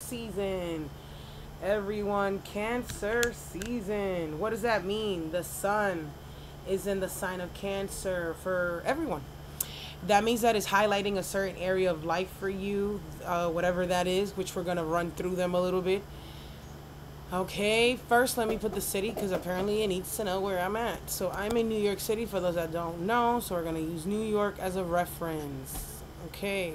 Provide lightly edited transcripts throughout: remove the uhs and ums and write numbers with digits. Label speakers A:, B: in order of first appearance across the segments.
A: season. Everyone, Cancer season. What does that mean? The sun is in the sign of Cancer for everyone. That means that it's highlighting a certain area of life for you, whatever that is, which we're going to run through them a little bit. Okay, first let me put the city because apparently it needs to know where I'm at. So I'm in New York City for those that don't know. So we're going to use New York as a reference. Okay.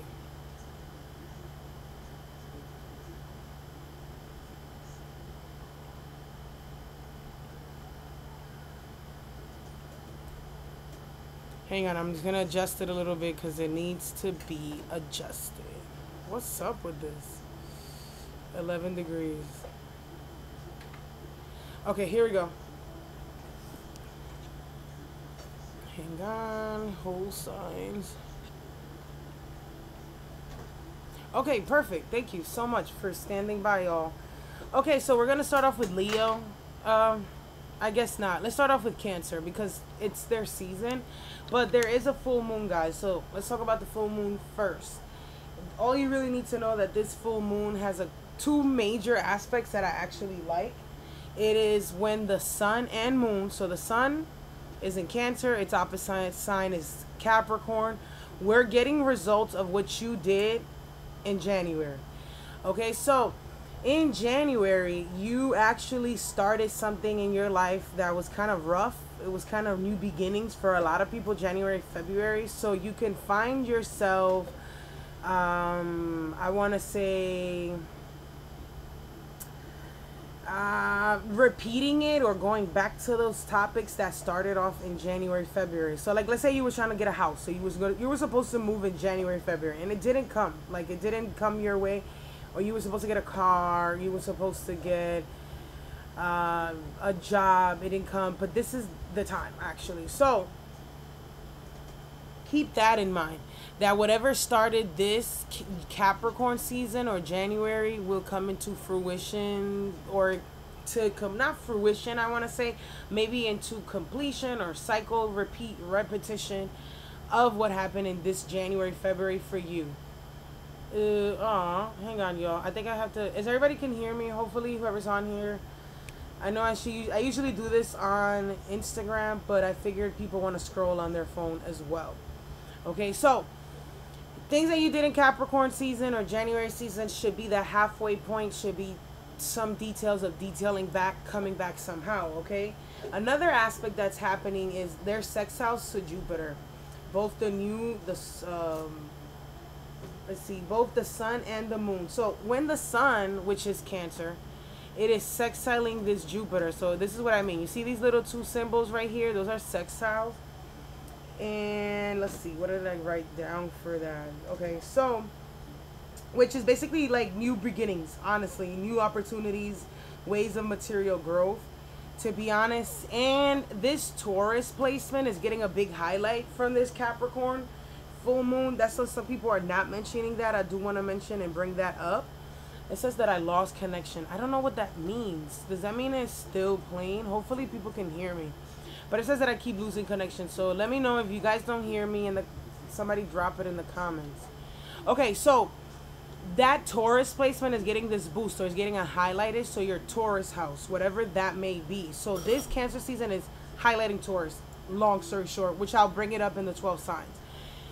A: Hang on, I'm just going to adjust it a little bit because it needs to be adjusted. What's up with this? 11 degrees. Okay, here we go. Hang on, whole signs. Okay, perfect. Thank you so much for standing by, y'all. Okay, so we're going to start off with Leo. I guess not. Let's start off with Cancer because it's their season. But there is a full moon, guys. So let's talk about the full moon first. All you really need to know that this full moon has two major aspects that I actually like. It is when the sun and moon, so the sun is in Cancer, its opposite sign is Capricorn. We're getting results of what you did in January. Okay, so in January, you actually started something in your life that was kind of rough. It was kind of new beginnings for a lot of people, January, February. So you can find yourself, I want to say, repeating it or going back to those topics that started off in January, February. So like, let's say you were trying to get a house. So you were supposed to move in January, February, and it didn't come. Like, it didn't come your way. Or you were supposed to get a car, you were supposed to get a job, it didn't come, but this is the time, actually. So, keep that in mind, that whatever started this Capricorn season or January will come into fruition, or to come, not fruition, I want to say, maybe into completion or cycle, repetition of what happened in this January, February for you. Hang on, y'all. I think I have to. Is everybody can hear me? Hopefully, whoever's on here. I know I usually do this on Instagram, but I figured people want to scroll on their phone as well. Okay, so things that you did in Capricorn season or January season should be the halfway point. Should be some details of detailing back, coming back somehow. Okay. Another aspect that's happening is their sex house to Jupiter, both let's see, both the sun and the moon. So when the sun, which is Cancer, it is sextiling this Jupiter. So this is what I mean. You see these little two symbols right here? Those are sextiles. And let's see, what did I write down for that? Okay, so, which is basically like new beginnings, honestly, new opportunities, ways of material growth, to be honest. And this Taurus placement is getting a big highlight from this Capricorn full moon. That's what some people are not mentioning. That I do want to mention and bring that up. It says that I lost connection. I don't know what that means. Does that mean it's still playing? Hopefully people can hear me, but it says that I keep losing connection. So let me know if you guys don't hear me, and somebody drop it in the comments. Okay, so that Taurus placement is getting this boost, or is getting a highlighted. So your Taurus house, whatever that may be. So this Cancer season is highlighting Taurus, long story short, which I'll bring it up in the 12 signs.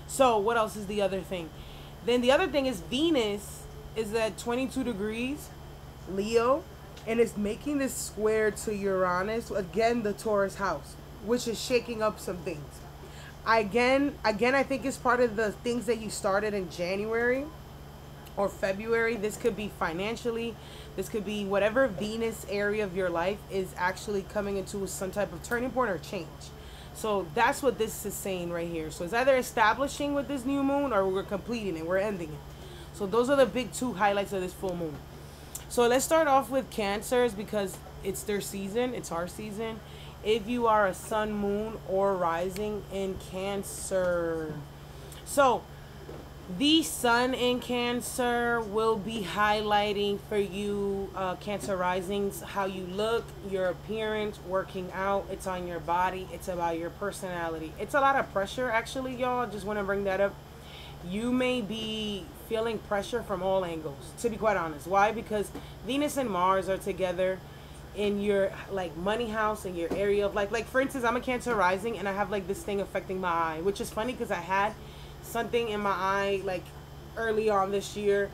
A: So what else is the other thing? Then the other thing is Venus is at 22 degrees Leo, and it's making this square to Uranus, again the Taurus house, which is shaking up some things. Again, I think it's part of the things that you started in January or February. This could be financially, this could be whatever Venus area of your life is actually coming into some type of turning point or change. So that's what this is saying right here. So it's either establishing with this new moon, or we're completing it, we're ending it. So those are the big two highlights of this full moon. So let's start off with Cancers because it's their season, it's our season. If you are a sun, moon, or rising in Cancer. So the sun in Cancer will be highlighting for you, Cancer risings, how you look, your appearance, working out. It's on your body. It's about your personality. It's a lot of pressure, actually, y'all. Just want to bring that up. you may be feeling pressure from all angles, to be quite honest. Why? Because Venus and Mars are together in your like money house, in your area of like for instance, I'm a Cancer rising and I have like this thing affecting my eye, which is funny because I had something in my eye like early on this year.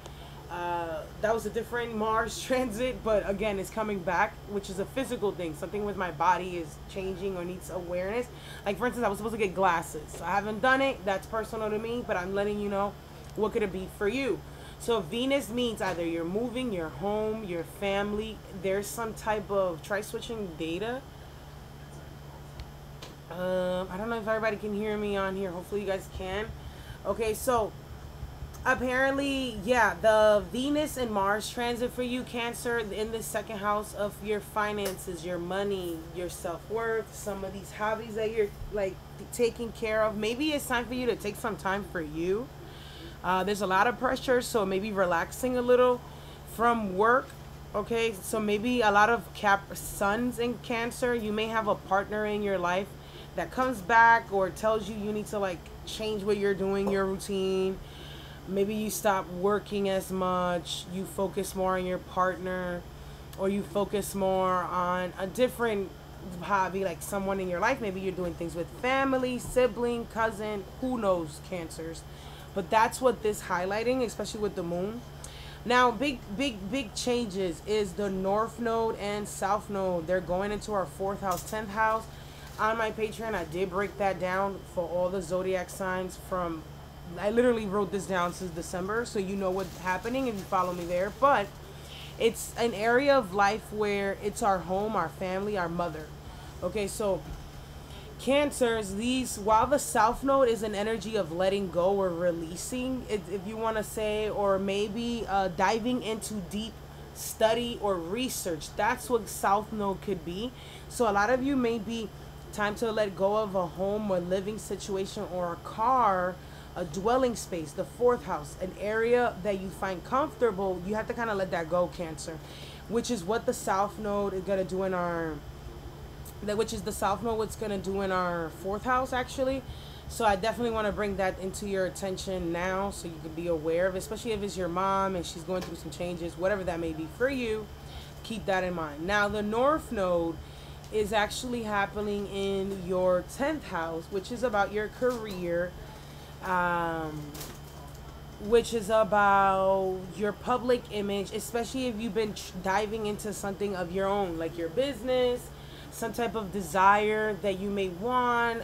A: That was a different Mars transit, but again, it's coming back, which is a physical thing. Something with my body is changing or needs awareness. Like, for instance, I was supposed to get glasses. I haven't done it. That's personal to me, but I'm letting you know what could it be for you. So Venus means either you're moving, your home, your family. There's some type of switching data. I don't know if everybody can hear me on here. Hopefully you guys can. Okay, so apparently, yeah, the Venus and Mars transit for you, Cancer, in the second house of your finances, your money, your self-worth, some of these hobbies that you're like taking care of. Maybe it's time for you to take some time for you. There's a lot of pressure, so maybe relaxing a little from work. Okay, so maybe a lot of suns in Cancer. You may have a partner in your life that comes back or tells you you need to like change what you're doing, your routine. Maybe you stop working as much, you focus more on your partner, or you focus more on a different hobby, like someone in your life. Maybe you're doing things with family, sibling, cousin, who knows, Cancers. But that's what this highlighting, especially with the moon. Now, big changes is the North Node and South Node. They're going into our 4th house, 10th house. On my Patreon, I did break that down for all the zodiac signs from... I literally wrote this down since December, so you know what's happening if you follow me there. But it's an area of life where it's our home, our family, our mother. Okay, so Cancers, while the South Node is an energy of letting go or releasing, if you want to say, or maybe diving into deep study or research. That's what South Node could be. So a lot of you may be time to let go of a home or living situation or a car, a dwelling space, the 4th house, an area that you find comfortable. You have to kind of let that go, Cancer, which is what the South Node is going to do in our... which is the South Node what's going to do in our 4th house, actually. So I definitely want to bring that into your attention now so you can be aware of it, especially if it's your mom and she's going through some changes, whatever that may be for you. Keep that in mind. Now, the North Node is actually happening in your 10th house, which is about your career, which is about your public image, especially if you've been diving into something of your own, like your business, some type of desire that you may want.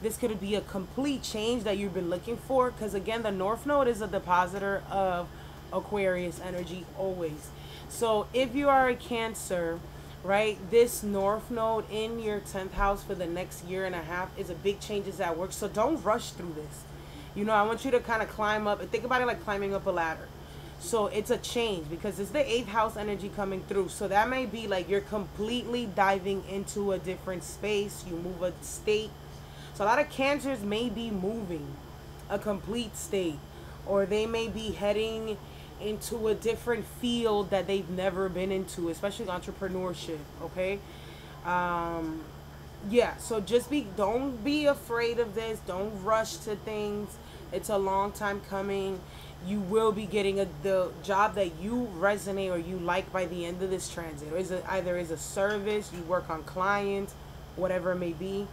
A: This could be a complete change that you've been looking for, because again, the North Node is a depositor of Aquarius energy always. So if you are a Cancer, right, this North Node in your 10th house for the next year and a half is a big changes at work. So don't rush through this. You know, I want you to kind of climb up and think about it like climbing up a ladder. So it's a change because it's the 8th house energy coming through. So that may be like you're completely diving into a different space. You move a state. So a lot of Cancers may be moving a complete state, or they may be heading into a different field that they've never been into, especially entrepreneurship. Okay. Yeah, so don't be afraid of this. Don't rush to things. It's a long time coming. You will be getting the job that you resonate or you like by the end of this transit. Or either is a service, you work on clients, whatever it may be.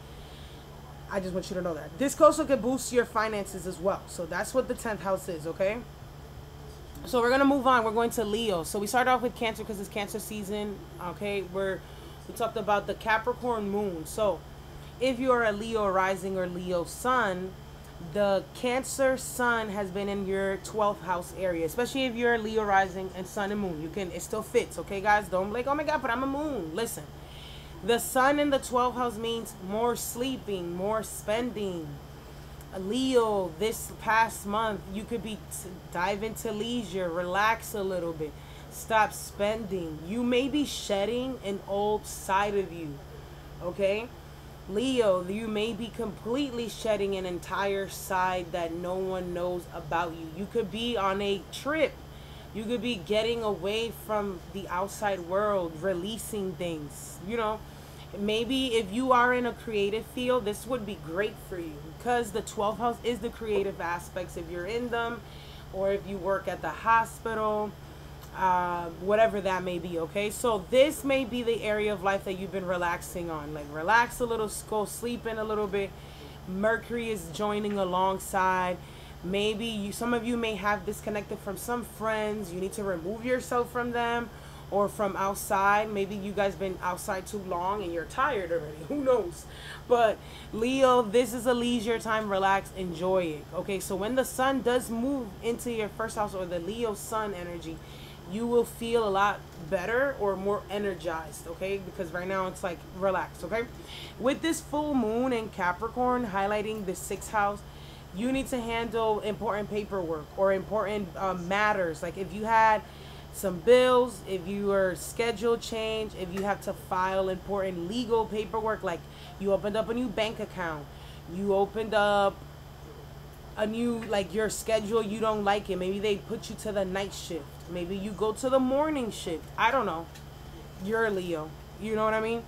A: I just want you to know that. This also could boost your finances as well. So that's what the 10th house is, okay? So we're going to move on. We're going to Leo. So we started off with Cancer because it's Cancer season, okay? We talked about the Capricorn moon. So if you are a Leo rising or Leo sun, the Cancer sun has been in your 12th house area, especially if you're a Leo rising and sun and moon. It still fits, okay, guys? Don't be like, oh my God, but I'm a moon. Listen, the sun in the 12th house means more sleeping, more spending. A Leo, this past month, you could be dive into leisure, relax a little bit, stop spending. You may be shedding an old side of you, okay? Leo, you may be completely shedding an entire side that no one knows about you. You could be on a trip. You could be getting away from the outside world, releasing things, you know. Maybe if you are in a creative field, this would be great for you because the 12th house is the creative aspects if you're in them, or if you work at the hospital, whatever that may be. Okay, so this may be the area of life that you've been relaxing on. Like relax a little, go sleep in a little bit. Mercury is joining alongside. Maybe some of you may have disconnected from some friends. You need to remove yourself from them, or from outside. Maybe you guys been outside too long and you're tired already. Who knows? But Leo, this is a leisure time. Relax, enjoy it. Okay, so when the sun does move into your first house, or the Leo sun energy, you will feel a lot better or more energized. Okay, because right now it's like relaxed. Okay, with this full moon in Capricorn highlighting the 6th house, you need to handle important paperwork or important matters. Like if you had some bills, if your schedule change, if you have to file important legal paperwork, like you opened up a new bank account, you opened up a new, like your schedule, you don't like it, maybe they put you to the night shift, maybe you go to the morning shift, I don't know, you're a Leo, you know what I mean?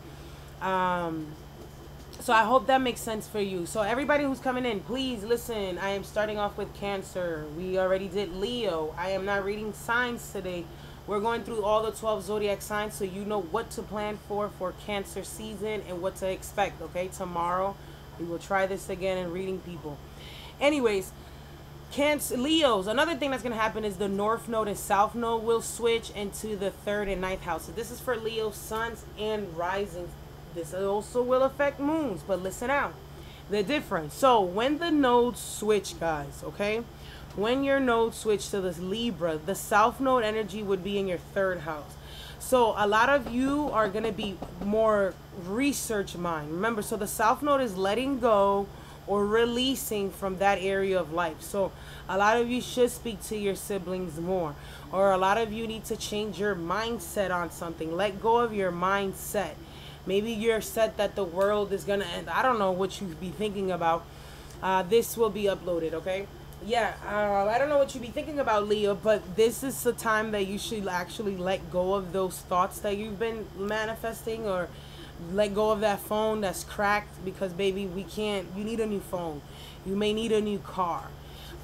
A: So I hope that makes sense for you. So everybody who's coming in, please listen. I am starting off with Cancer. We already did Leo. I am not reading signs today. We're going through all the 12 zodiac signs so you know what to plan for Cancer season and what to expect. Okay, tomorrow we will try this again and reading people. Anyways, Cancer, Leos, another thing that's going to happen is the North Node and South Node will switch into the 3rd and 9th house. So this is for Leo suns and risings. This also will affect moons, but listen out. The difference. So when the nodes switch, guys, okay? When your nodes switch to this Libra, the South Node energy would be in your 3rd house. So a lot of you are going to be more research mind. Remember, so the South Node is letting go or releasing from that area of life. So a lot of you should speak to your siblings more. Or a lot of you need to change your mindset on something. Let go of your mindset. Maybe you're set that the world is going to end. I don't know what you be thinking about. This will be uploaded, okay? Yeah, I don't know what you be thinking about, Leo, but this is the time that you should actually let go of those thoughts that you've been manifesting, or let go of that phone that's cracked, because, baby, you need a new phone. You may need a new car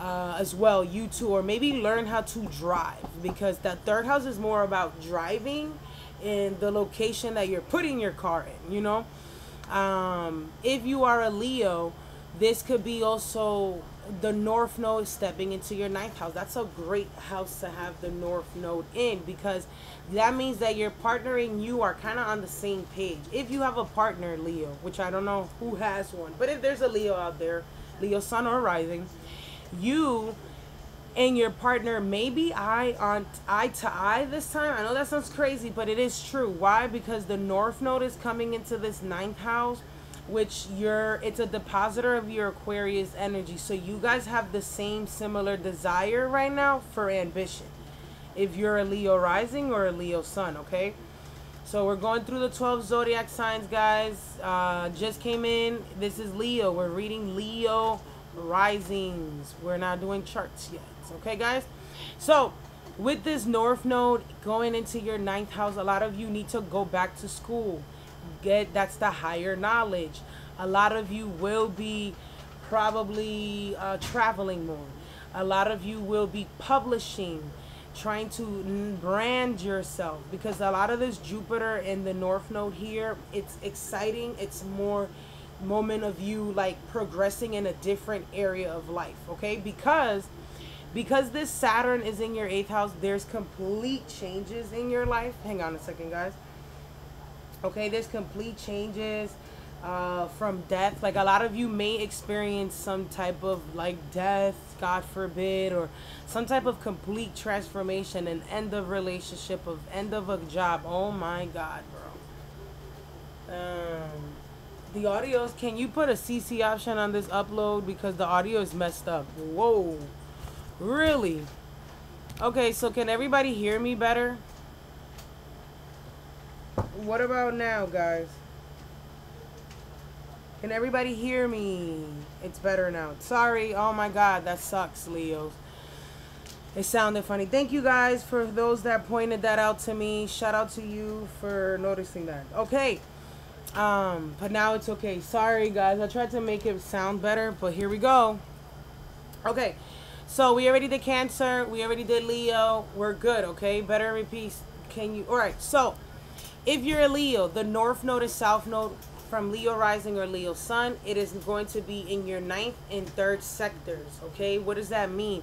A: as well, you too, or maybe learn how to drive, because that 3rd house is more about driving in the location that you're putting your car in, you know. If you are a Leo, this could be also the North Node stepping into your 9th house. That's a great house to have the North Node in, because that means that your partner and you are kind of on the same page. If you have a partner, Leo, which I don't know who has one, but if there's a Leo out there, Leo sun or rising, you and your partner may be eye to eye this time. I know that sounds crazy, but it is true. Why? Because the North Node is coming into this 9th house, which it's a depositor of your Aquarius energy. So you guys have the same similar desire right now for ambition, if you're a Leo rising or a Leo sun, okay? So we're going through the 12 zodiac signs, guys. Just came in. This is Leo. We're reading Leo risings. We're not doing charts yet. Okay, guys? So with this North Node going into your 9th house, a lot of you need to go back to school. That's the higher knowledge. A lot of you will be probably traveling more. A lot of you will be publishing, trying to brand yourself, because a lot of this Jupiter in the North Node here, it's exciting. It's more moment of you like progressing in a different area of life, okay? Because this Saturn is in your 8th house, there's complete changes in your life. Hang on a second, guys. Okay, there's complete changes from death. Like a lot of you may experience some type of like death, God forbid, or some type of complete transformation, an end of relationship, of end of a job. Oh my God, bro. The audios, can you put a CC option on this upload, because the audio is messed up? Whoa, really? Okay, so can everybody hear me better? What about now, guys? Can everybody hear me? It's better now. Sorry. Oh my God, that sucks, Leos. It sounded funny. Thank you guys for those that pointed that out to me. Shout out to you for noticing that. Okay. But now it's okay. Sorry guys, I tried to make it sound better, but here we go. Okay, so we already did Cancer, we already did Leo, we're good. Okay, better repeat. Can you? All right, so if you're a Leo, the North Node is South Node from Leo rising or Leo sun. It is going to be in your 9th and 3rd sectors. Okay, what does that mean?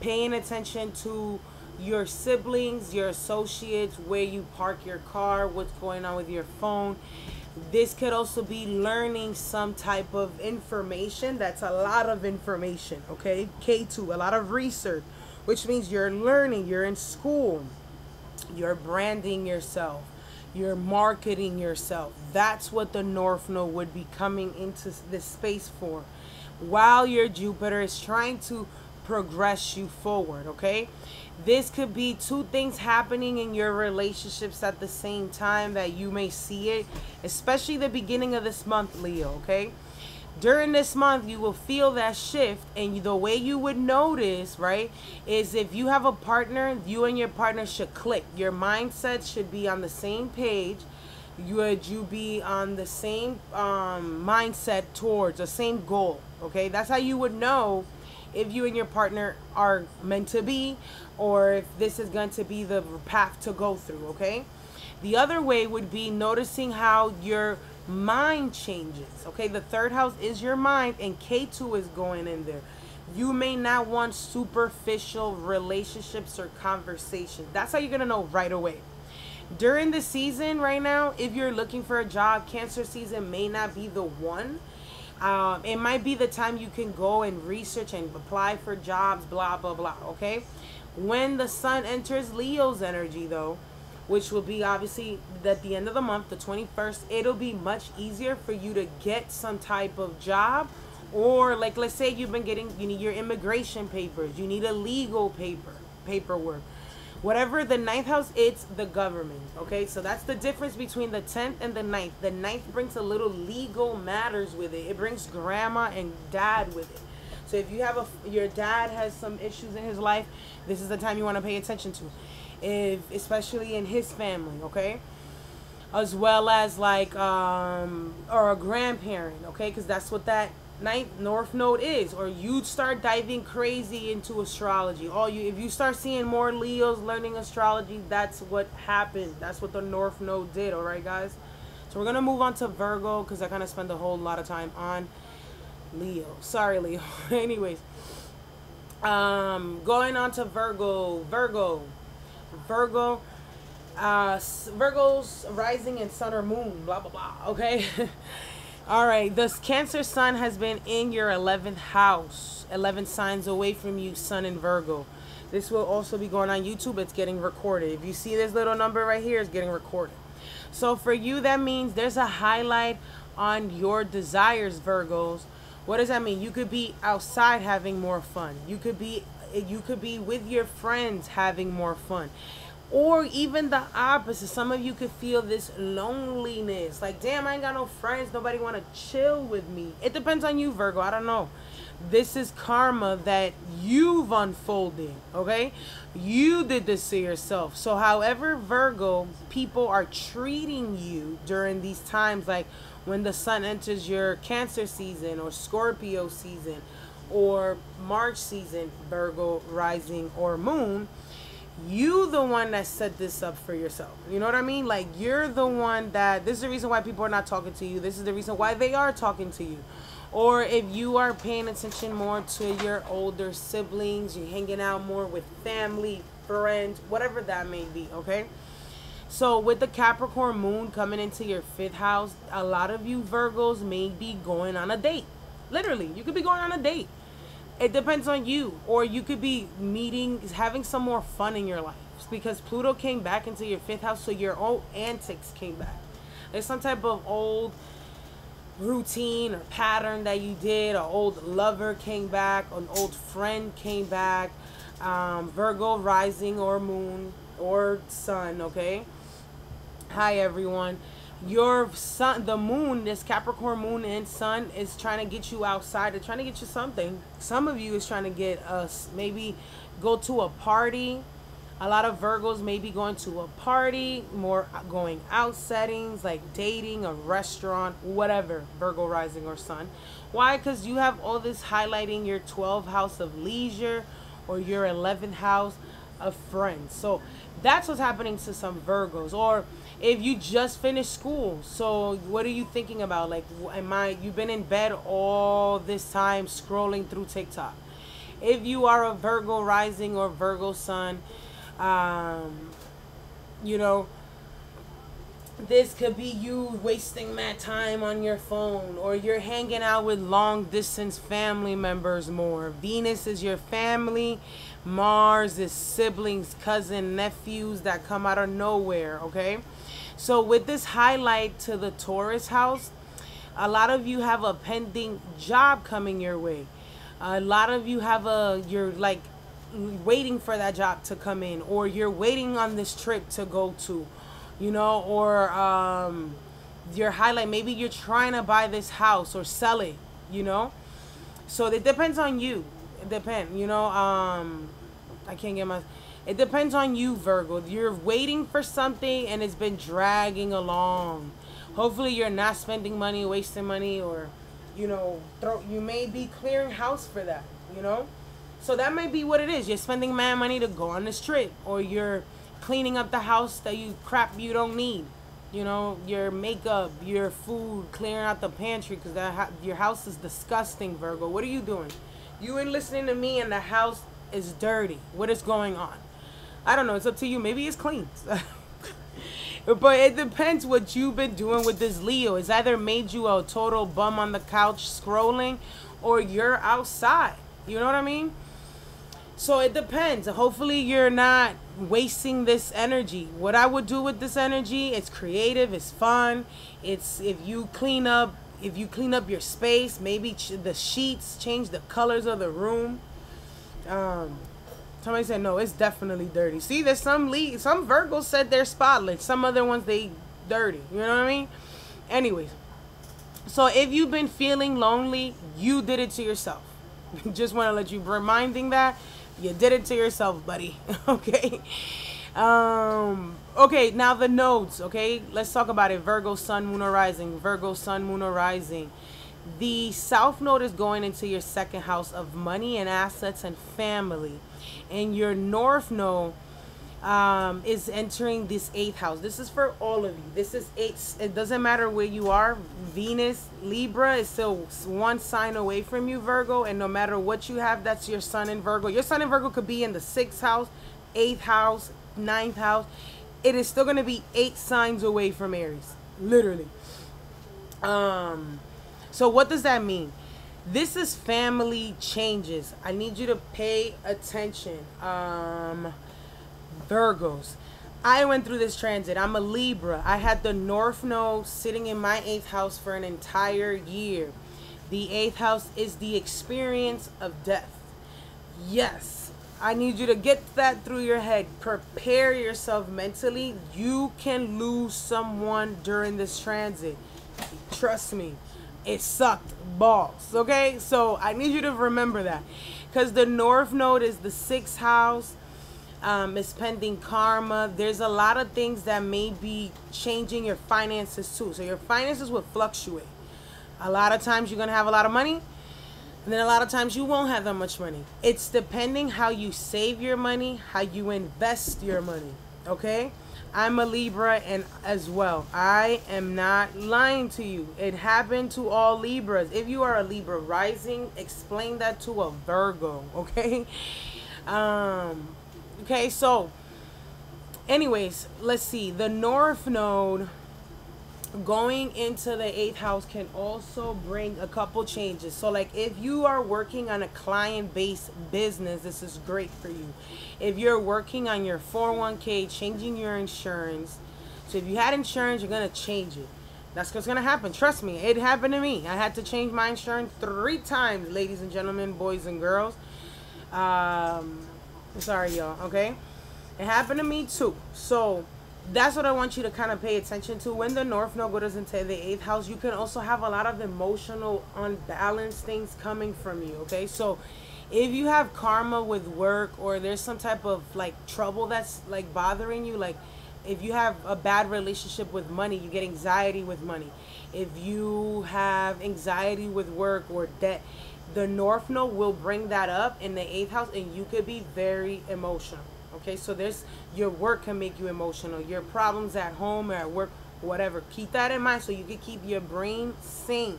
A: Paying attention to your siblings, your associates, where you park your car, what's going on with your phone. This could also be learning some type of information. That's a lot of information. Okay, K2, a lot of research, which means you're learning, you're in school, you're branding yourself, you're marketing yourself. That's what the North Node would be coming into this space for, while your Jupiter is trying to progress you forward. Okay, this could be two things happening in your relationships at the same time that you may see it, especially the beginning of this month, Leo. Okay, during this month you will feel that shift, and the way you would notice, right, is if you have a partner, you and your partner should click. Your mindset should be on the same page. You be on the same mindset towards the same goal. Okay, that's how you would know if you and your partner are meant to be, or if this is going to be the path to go through. Okay, the other way would be noticing how your mind changes. Okay, the 3rd house is your mind, and K2 is going in there. You may not want superficial relationships or conversations. That's how you're gonna know right away. During the season right now, if you're looking for a job, Cancer season may not be the one. It might be the time you can go and research and apply for jobs, blah blah blah. Okay, when the sun enters Leo's energy though, which will be obviously at the end of the month, the 21st, it'll be much easier for you to get some type of job. Or like, let's say you need your immigration papers, you need a legal paperwork, whatever. The 9th house, it's the government. Okay, so that's the difference between the 10th and the 9th. The 9th brings a little legal matters with it. It brings grandma and dad with it. So if you have your dad has some issues in his life, this is the time you want to pay attention to, especially in his family. Okay, as well as like or a grandparent. Okay, because that's what that 9th North Node is. Or you'd start diving crazy into astrology. If you start seeing more Leos learning astrology, that's what happened. That's what the North Node did. All right, guys. So we're gonna move on to Virgo, because I kind of spend a whole lot of time on Leo. Sorry, Leo. Anyways, going on to Virgo. Virgo's rising and sun or moon, blah blah blah. Okay. All right, this Cancer sun has been in your 11th house, 11 signs away from you, sun in Virgo. This will also be going on YouTube. It's getting recorded. If you see this little number right here, it's getting recorded. So for you, that means there's a highlight on your desires, Virgos. What does that mean? You could be outside having more fun. You could be with your friends having more fun. Or even the opposite. Some of you could feel this loneliness. Like, damn, I ain't got no friends. Nobody want to chill with me. It depends on you, Virgo. I don't know. This is karma that you've unfolded, okay? You did this to yourself. So however, Virgo, people are treating you during these times, like when the sun enters your Cancer season or Scorpio season or March season, Virgo rising or moon, you the one that set this up for yourself. You know what I mean? Like, you're the one that, this is the reason why people are not talking to you. This is the reason why they are talking to you. Or if you are paying attention more to your older siblings, you're hanging out more with family, friends, whatever that may be, okay? So with the Capricorn moon coming into your 5th house, a lot of you Virgos may be going on a date. Literally, you could be going on a date. It depends on you. Or you could be having some more fun in your life. It's because Pluto came back into your 5th house, so your old antics came back. There's some type of old routine or pattern that you did. An old lover came back. An old friend came back. Virgo rising or moon or sun, okay? Hi, everyone. Your sun, the moon, this Capricorn moon and sun is trying to get you outside. They're trying to get you something. Some of you is trying to get us maybe go to a party, A lot of Virgos may be going to a party, more going out settings like dating, a restaurant, whatever, Virgo rising or sun. Why? Because you have all this highlighting your 12th house of leisure or your 11th house of friends. So that's what's happening to some Virgos. Or if you just finished school, so what are you thinking about? Like, you've been in bed all this time scrolling through TikTok. If you are a Virgo rising or Virgo sun, you know, this could be you wasting mad time on your phone, or you're hanging out with long distance family members more. Venus is your family, Mars is siblings, cousin, nephews that come out of nowhere, okay? So with this highlight to the Taurus house, a lot of you have a pending job coming your way. A lot of you have you're like waiting for that job to come in, or you're waiting on this trip to go to, you know, or your highlight, maybe you're trying to buy this house or sell it, you know. So it depends on you. It depends, you know. I can't get my. It depends on you, Virgo. You're waiting for something and it's been dragging along. Hopefully you're not spending money, wasting money, or, you know, you may be clearing house for that, you know. So that might be what it is. You're spending mad money to go on this trip, or you're cleaning up the house that crap you don't need. You know, your makeup, your food, clearing out the pantry because your house is disgusting, Virgo. What are you doing? You ain't listening to me and the house is dirty. What is going on? I don't know. It's up to you. Maybe it's clean. But it depends what you've been doing with this Leo. It's either made you a total bum on the couch scrolling, or you're outside. You know what I mean? So it depends. Hopefully you're not wasting this energy. What I would do with this energy, it's creative, it's fun. It's if you clean up your space, maybe the sheets, change the colors of the room. Somebody said no, it's definitely dirty. See, there's some Virgos said they're spotless. Some other ones they dirty. You know what I mean? Anyways, so if you've been feeling lonely, you did it to yourself. Just want to let you reminding that you did it to yourself, buddy. Okay. Okay, now the nodes, okay? Let's talk about it. Virgo, sun, moon, or rising. Virgo, sun, moon, or rising. The south node is going into your second house of money and assets and family. And your north node is entering this 8th house. This is for all of you. This is 8. It doesn't matter where you are. Venus, Libra is still one sign away from you, Virgo. And no matter what you have, that's your sun in Virgo. Your sun in Virgo could be in the 6th house, 8th house, 9th house. It is still going to be 8 signs away from Aries. Literally. So what does that mean? This is family changes. I need you to pay attention. Virgos. I went through this transit. I'm a Libra. I had the North Node sitting in my 8th house for an entire year. The 8th house is the experience of death. Yes. I need you to get that through your head. Prepare yourself mentally. You can lose someone during this transit. Trust me. It sucked balls. Okay? So I need you to remember that. Because the North Node is the 6th house. It's pending karma. There's a lot of things that may be changing your finances too. So your finances will fluctuate. A lot of times you're going to have a lot of money. And then a lot of times you won't have that much money. It's depending how you save your money, how you invest your money. Okay? I'm a Libra and as well. I am not lying to you. It happened to all Libras. If you are a Libra rising, explain that to a Virgo. Okay? Okay, so anyways, let's see. The North Node going into the 8th house can also bring a couple changes. So like if you are working on a client-based business, this is great for you. If you're working on your 401k, changing your insurance. So if you had insurance, you're going to change it. That's what's going to happen. Trust me. It happened to me. I had to change my insurance 3 times, ladies and gentlemen, boys and girls. Sorry, y'all. Okay? It happened to me too. So that's what I want you to kind of pay attention to. When the North Node goes into the 8th house, you can also have a lot of emotional unbalanced things coming from you. Okay? So If you have karma with work, or there's some type of like trouble that's like bothering you, like if you have a bad relationship with money, you get anxiety with money. If you have anxiety with work or debt, the North Node will bring that up in the eighth house, and you could be very emotional. Okay, so there's your work can make you emotional. Your problems at home or at work, whatever. Keep that in mind so you can keep your brain sane.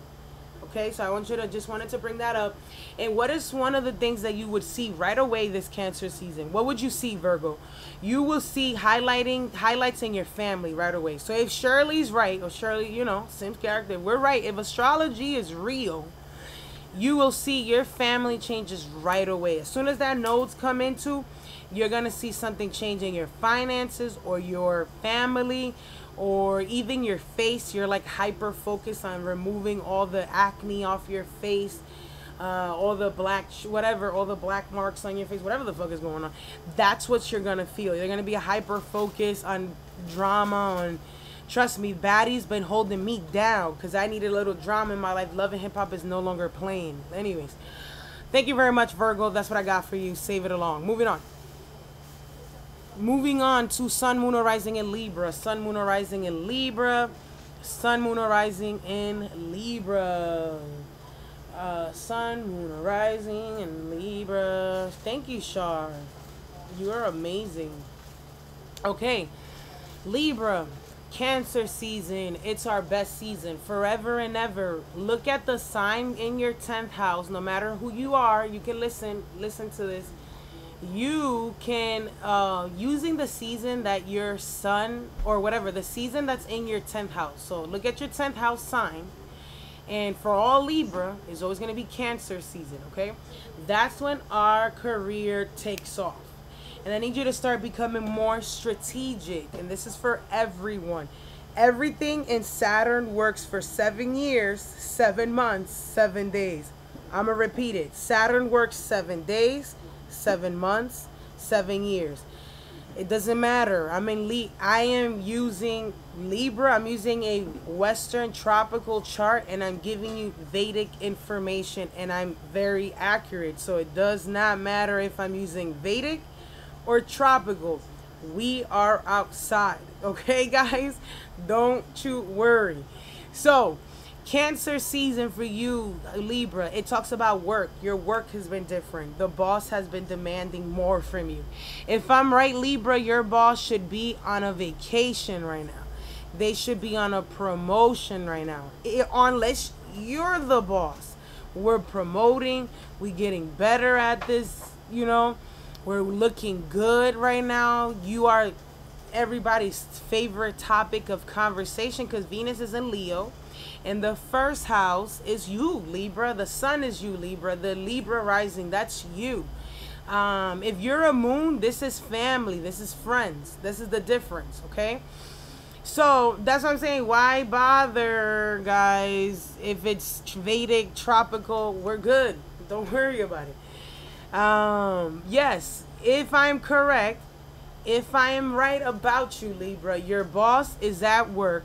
A: Okay, so I want you to just wanted to bring that up. And what is one of the things that you would see right away this Cancer season? What would you see, Virgo? You will see highlights in your family right away. So if Shirley's right, or Shirley, you know, same character, we're right. If astrology is real, you will see your family changes right away. As soon as that nodes come into, you're going to see something change in your finances or your family, or even your face. You're like hyper focused on removing all the acne off your face, all the black whatever, all the black marks on your face, whatever the fuck is going on. That's what you're gonna feel. You're gonna be hyper focused on drama. On, trust me, Baddie's been holding me down because I needed a little drama in my life. Love and hip hop is no longer playing. Anyways, thank you very much, Virgo. That's what I got for you. Save it along. Moving on to Sun, Moon, or Rising in Libra. Sun, Moon, or Rising in Libra. Sun, Moon, or Rising in Libra. Sun, Moon, or Rising in Libra. Thank you, Shar. You are amazing. Okay. Libra. Cancer season. It's our best season. Forever and ever. Look at the sign in your 10th house. No matter who you are, you can listen to this. You can using the season that your sun, or whatever, the season that's in your 10th house. So look at your 10th house sign, and for all Libra is always going to be Cancer season. Okay, that's when our career takes off, and I need you to start becoming more strategic. And this is for everyone. Everything in Saturn works for 7 years, 7 months, 7 days. I'm gonna repeat it. Saturn works 7 days, 7 months, 7 years. It doesn't matter. I am using Libra. I'm using a Western tropical chart, and I'm giving you Vedic information, and I'm very accurate. So it does not matter if I'm using Vedic or tropical. We are outside. Okay, guys? Don't you worry. So Cancer season for you, Libra, it talks about work. Your work has been different. The boss has been demanding more from you. If I'm right, Libra, your boss should be on a vacation right now. They should be on a promotion right now. Unless you're the boss. We're promoting. We're getting better at this, you know. We're looking good right now. You are everybody's favorite topic of conversation because Venus is in Leo. And the first house is you, Libra. The sun is you, Libra. The Libra rising, that's you. If you're a moon, this is family. This is friends. This is the difference, okay? So that's what I'm saying. Why bother, guys? If it's Vedic, tropical, we're good. Don't worry about it. Yes, if I'm correct, if I am right about you, Libra, your boss is at work.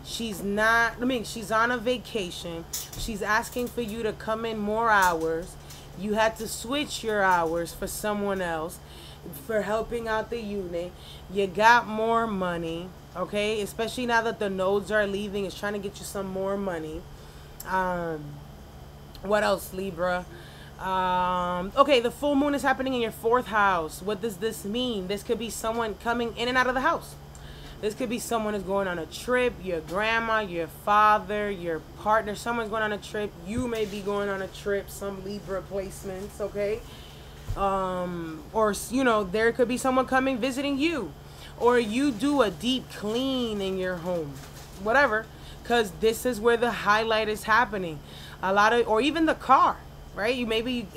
A: She's not, she's on a vacation. She's asking for you to come in more hours. You had to switch your hours for someone else for helping out the unit. You got more money, okay? Especially now that the nodes are leaving. It's trying to get you some more money. What else, Libra? Okay, the full moon is happening in your 4th house. What does this mean? This could be someone coming in and out of the house. This could be someone who's going on a trip, your grandma, your father, your partner. Someone's going on a trip. You may be going on a trip, some Libra placements, okay? Or, you know, there could be someone coming visiting you. Or you do a deep clean in your home. Whatever. Because this is where the highlight is happening. Or even the car, right?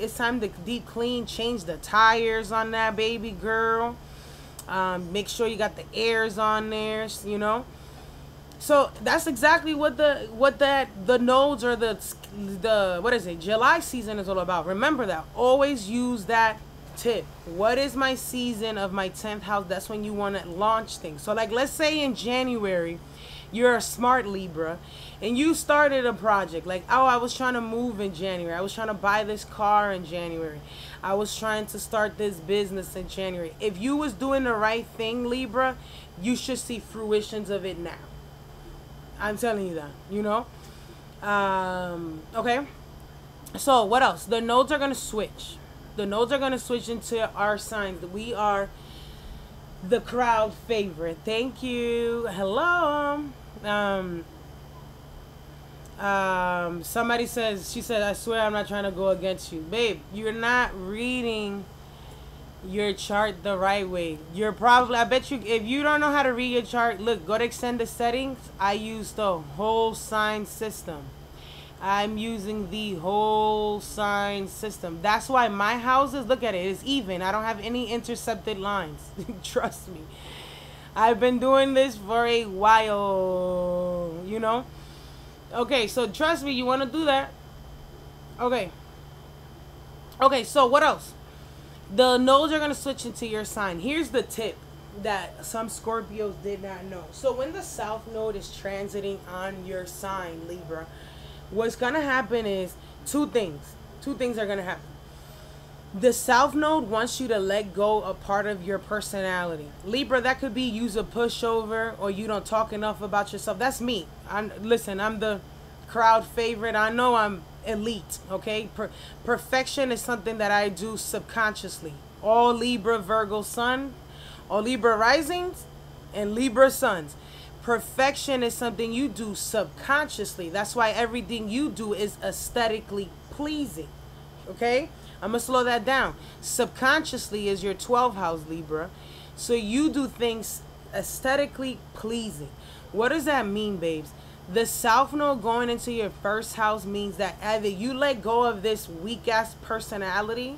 A: It's time to deep clean, change the tires on that baby girl. Make sure you got the airs on there, you know. So that's exactly what the nodes or the what is it, July season is all about. Remember that. Always use that tip. What is my season of my 10th house? That's when you want to launch things. So like, let's say in January, you're a smart Libra and you started a project like, oh, I was trying to move in January. I was trying to buy this car in January. I was trying to start this business in January. If you was doing the right thing, Libra, you should see fruitions of it now. I'm telling you that, you know? Okay. So what else? The nodes are going to switch. The nodes are going to switch into our signs. We are the crowd favorite. Thank you. Hello. Somebody says, she said, I swear I'm not trying to go against you. Babe, you're not reading your chart the right way. You're probably, I bet you, if you don't know how to read your chart, look, go to extended settings. I use the whole sign system. I'm using the whole sign system. That's why my houses, look at it, it's even. I don't have any intercepted lines. Trust me. I've been doing this for a while, you know? Okay, so trust me, you want to do that. Okay. Okay, so what else? The nodes are going to switch into your sign. Here's the tip that some Scorpios did not know. So when the South Node is transiting on your sign, Libra, what's going to happen is two things. Two things are going to happen. The South Node wants you to let go a part of your personality. Libra, that could be use a pushover or you don't talk enough about yourself. That's me. Listen, I'm the crowd favorite. I know I'm elite, okay? Perfection is something that I do subconsciously. All Libra, Virgo Sun, all Libra risings, and Libra Suns. Perfection is something you do subconsciously. That's why everything you do is aesthetically pleasing, okay? I'm going to slow that down. Subconsciously is your 12th house, Libra. So you do things aesthetically pleasing. What does that mean, babes? The South Node going into your first house means that either you let go of this weak-ass personality,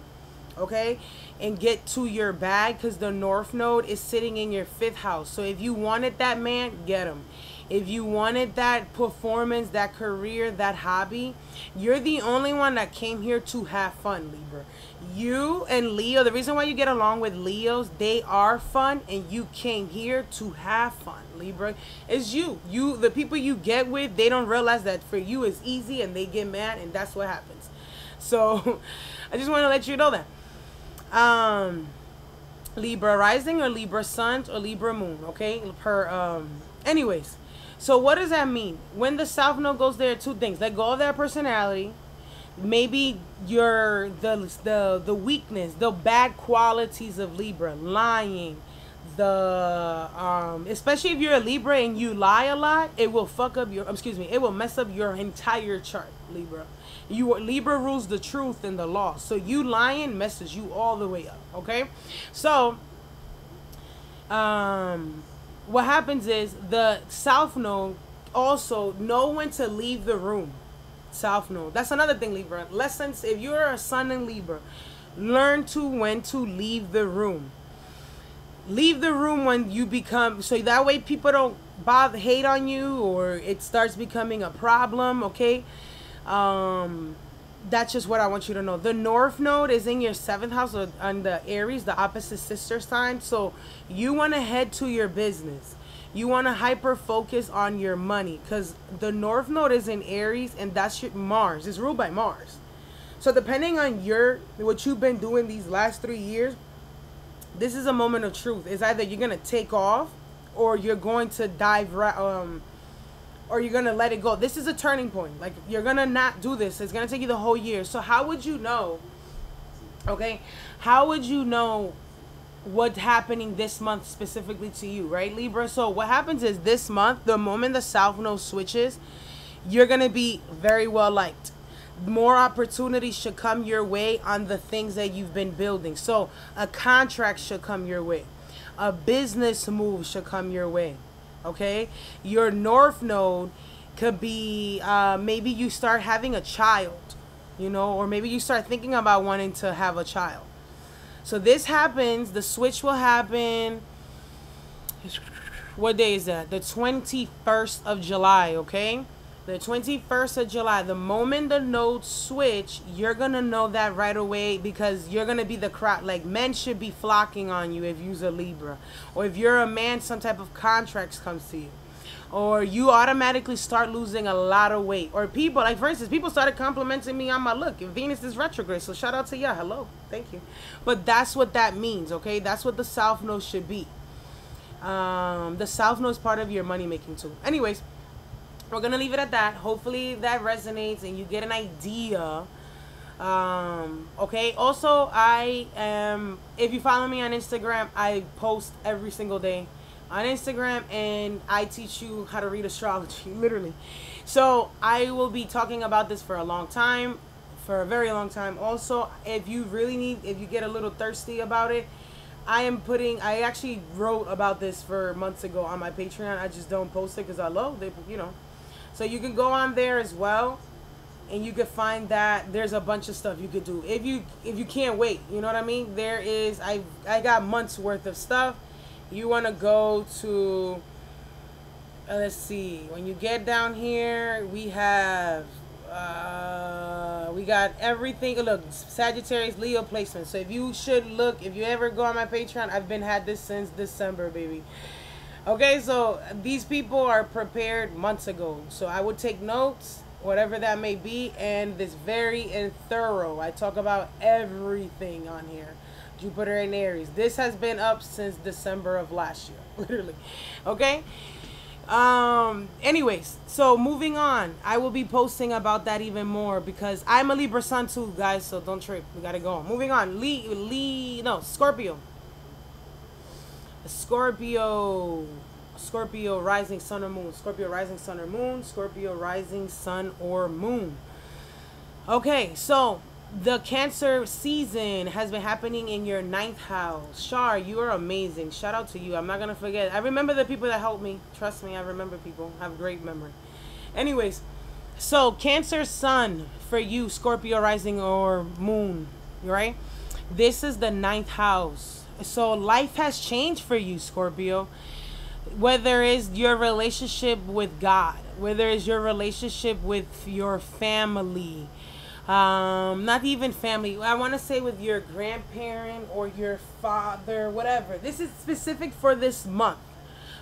A: okay, and get to your bag, because the North Node is sitting in your 5th house. So if you wanted that man, get him. If you wanted that performance, that career, that hobby, you're the only one that came here to have fun, Libra. You and Leo, the reason why you get along with Leos, they are fun, and you came here to have fun, Libra. It's you. The people you get with, they don't realize that for you it's easy, and they get mad, and that's what happens. So I just want to let you know that. Libra rising or Libra sun or Libra moon, okay? Anyways. So what does that mean? When the South Node goes there, two things. Let go of that personality. Maybe the weakness, the bad qualities of Libra, lying, especially if you're a Libra and you lie a lot, it will it will mess up your entire chart, Libra. Libra rules the truth and the law. So you lying messes you all the way up, okay? So what happens is the South Node also know when to leave the room. South Node. That's another thing, Libra. Lessons, if you're a Sun in Libra, learn when to leave the room. Leave the room when you become, so that way people don't hate on you or it starts becoming a problem, okay? That's just what I want you to know. The North Node is in your 7th house on the Aries, the opposite sister sign. So you want to head to your business. You want to hyper focus on your money because the North Node is in Aries and that's your Mars. It's ruled by Mars. So depending on what you've been doing these last 3 years, this is a moment of truth. It's either you're going to take off or you're going to or you're going to let it go. This is a turning point. Like, you're going to not do this. It's going to take you the whole year. So how would you know, okay? How would you know what's happening this month specifically to you, right, Libra? So what happens is this month, the moment the South Node switches, you're going to be very well liked. More opportunities should come your way on the things that you've been building. So a contract should come your way. A business move should come your way. Okay, your North Node could be maybe you start having a child, you know, or maybe you start thinking about wanting to have a child. So this happens, the switch will happen. What day is that? The 21st of July, okay? The 21st of July, the moment the nodes switch, you're going to know that right away because you're going to be the crowd. Like, men should be flocking on you if you're a Libra. Or if you're a man, some type of contracts comes to you. or you automatically start losing a lot of weight. Or people, like for instance, people started complimenting me on my look. Venus is retrograde, so shout out to y'all. Hello, thank you. But that's what that means, okay? That's what the South Node should be. The South Node is part of your money making tool. Anyways, we're gonna leave it at that. Hopefully that resonates and you get an idea. Okay, also I am, if you follow me on Instagram, I post every single day on Instagram, and I teach you how to read astrology, literally. So I will be talking about this for a long time, for a very long time. Also, if you really need, if you get a little thirsty about it, I actually wrote about this for months ago on my Patreon. I just don't post it because I love it, you know. So you can go on there as well, and you can find that there's a bunch of stuff you could do if you can't wait. You know what I mean? There is, I got months worth of stuff. You want to go to, let's see, when you get down here, we have, we got everything. Look, Sagittarius, Leo placement. So if you ever go on my Patreon, I've had this since December, baby. Okay, so these people are prepared months ago. So I would take notes, whatever that may be, and this very thorough. I talk about everything on here. Jupiter and Aries. This has been up since December of last year, literally. Okay. Anyways, so moving on, I will be posting about that even more because I'm a Libra sun too, guys. So don't trip. We gotta go on. Moving on. Scorpio. Scorpio rising sun or moon. Scorpio rising sun or moon. Scorpio rising sun or moon. Okay, so the Cancer season has been happening in your 9th house. Shar, you are amazing. Shout out to you. I'm not going to forget. I remember the people that helped me. Trust me, I remember people. I have great memory. Anyways, so Cancer sun for you, Scorpio rising or moon, right? This is the 9th house. So life has changed for you, Scorpio. Whether it's your relationship with God, whether it's your relationship with your family, not even family, I want to say with your grandparent or your father, whatever. This is specific for this month.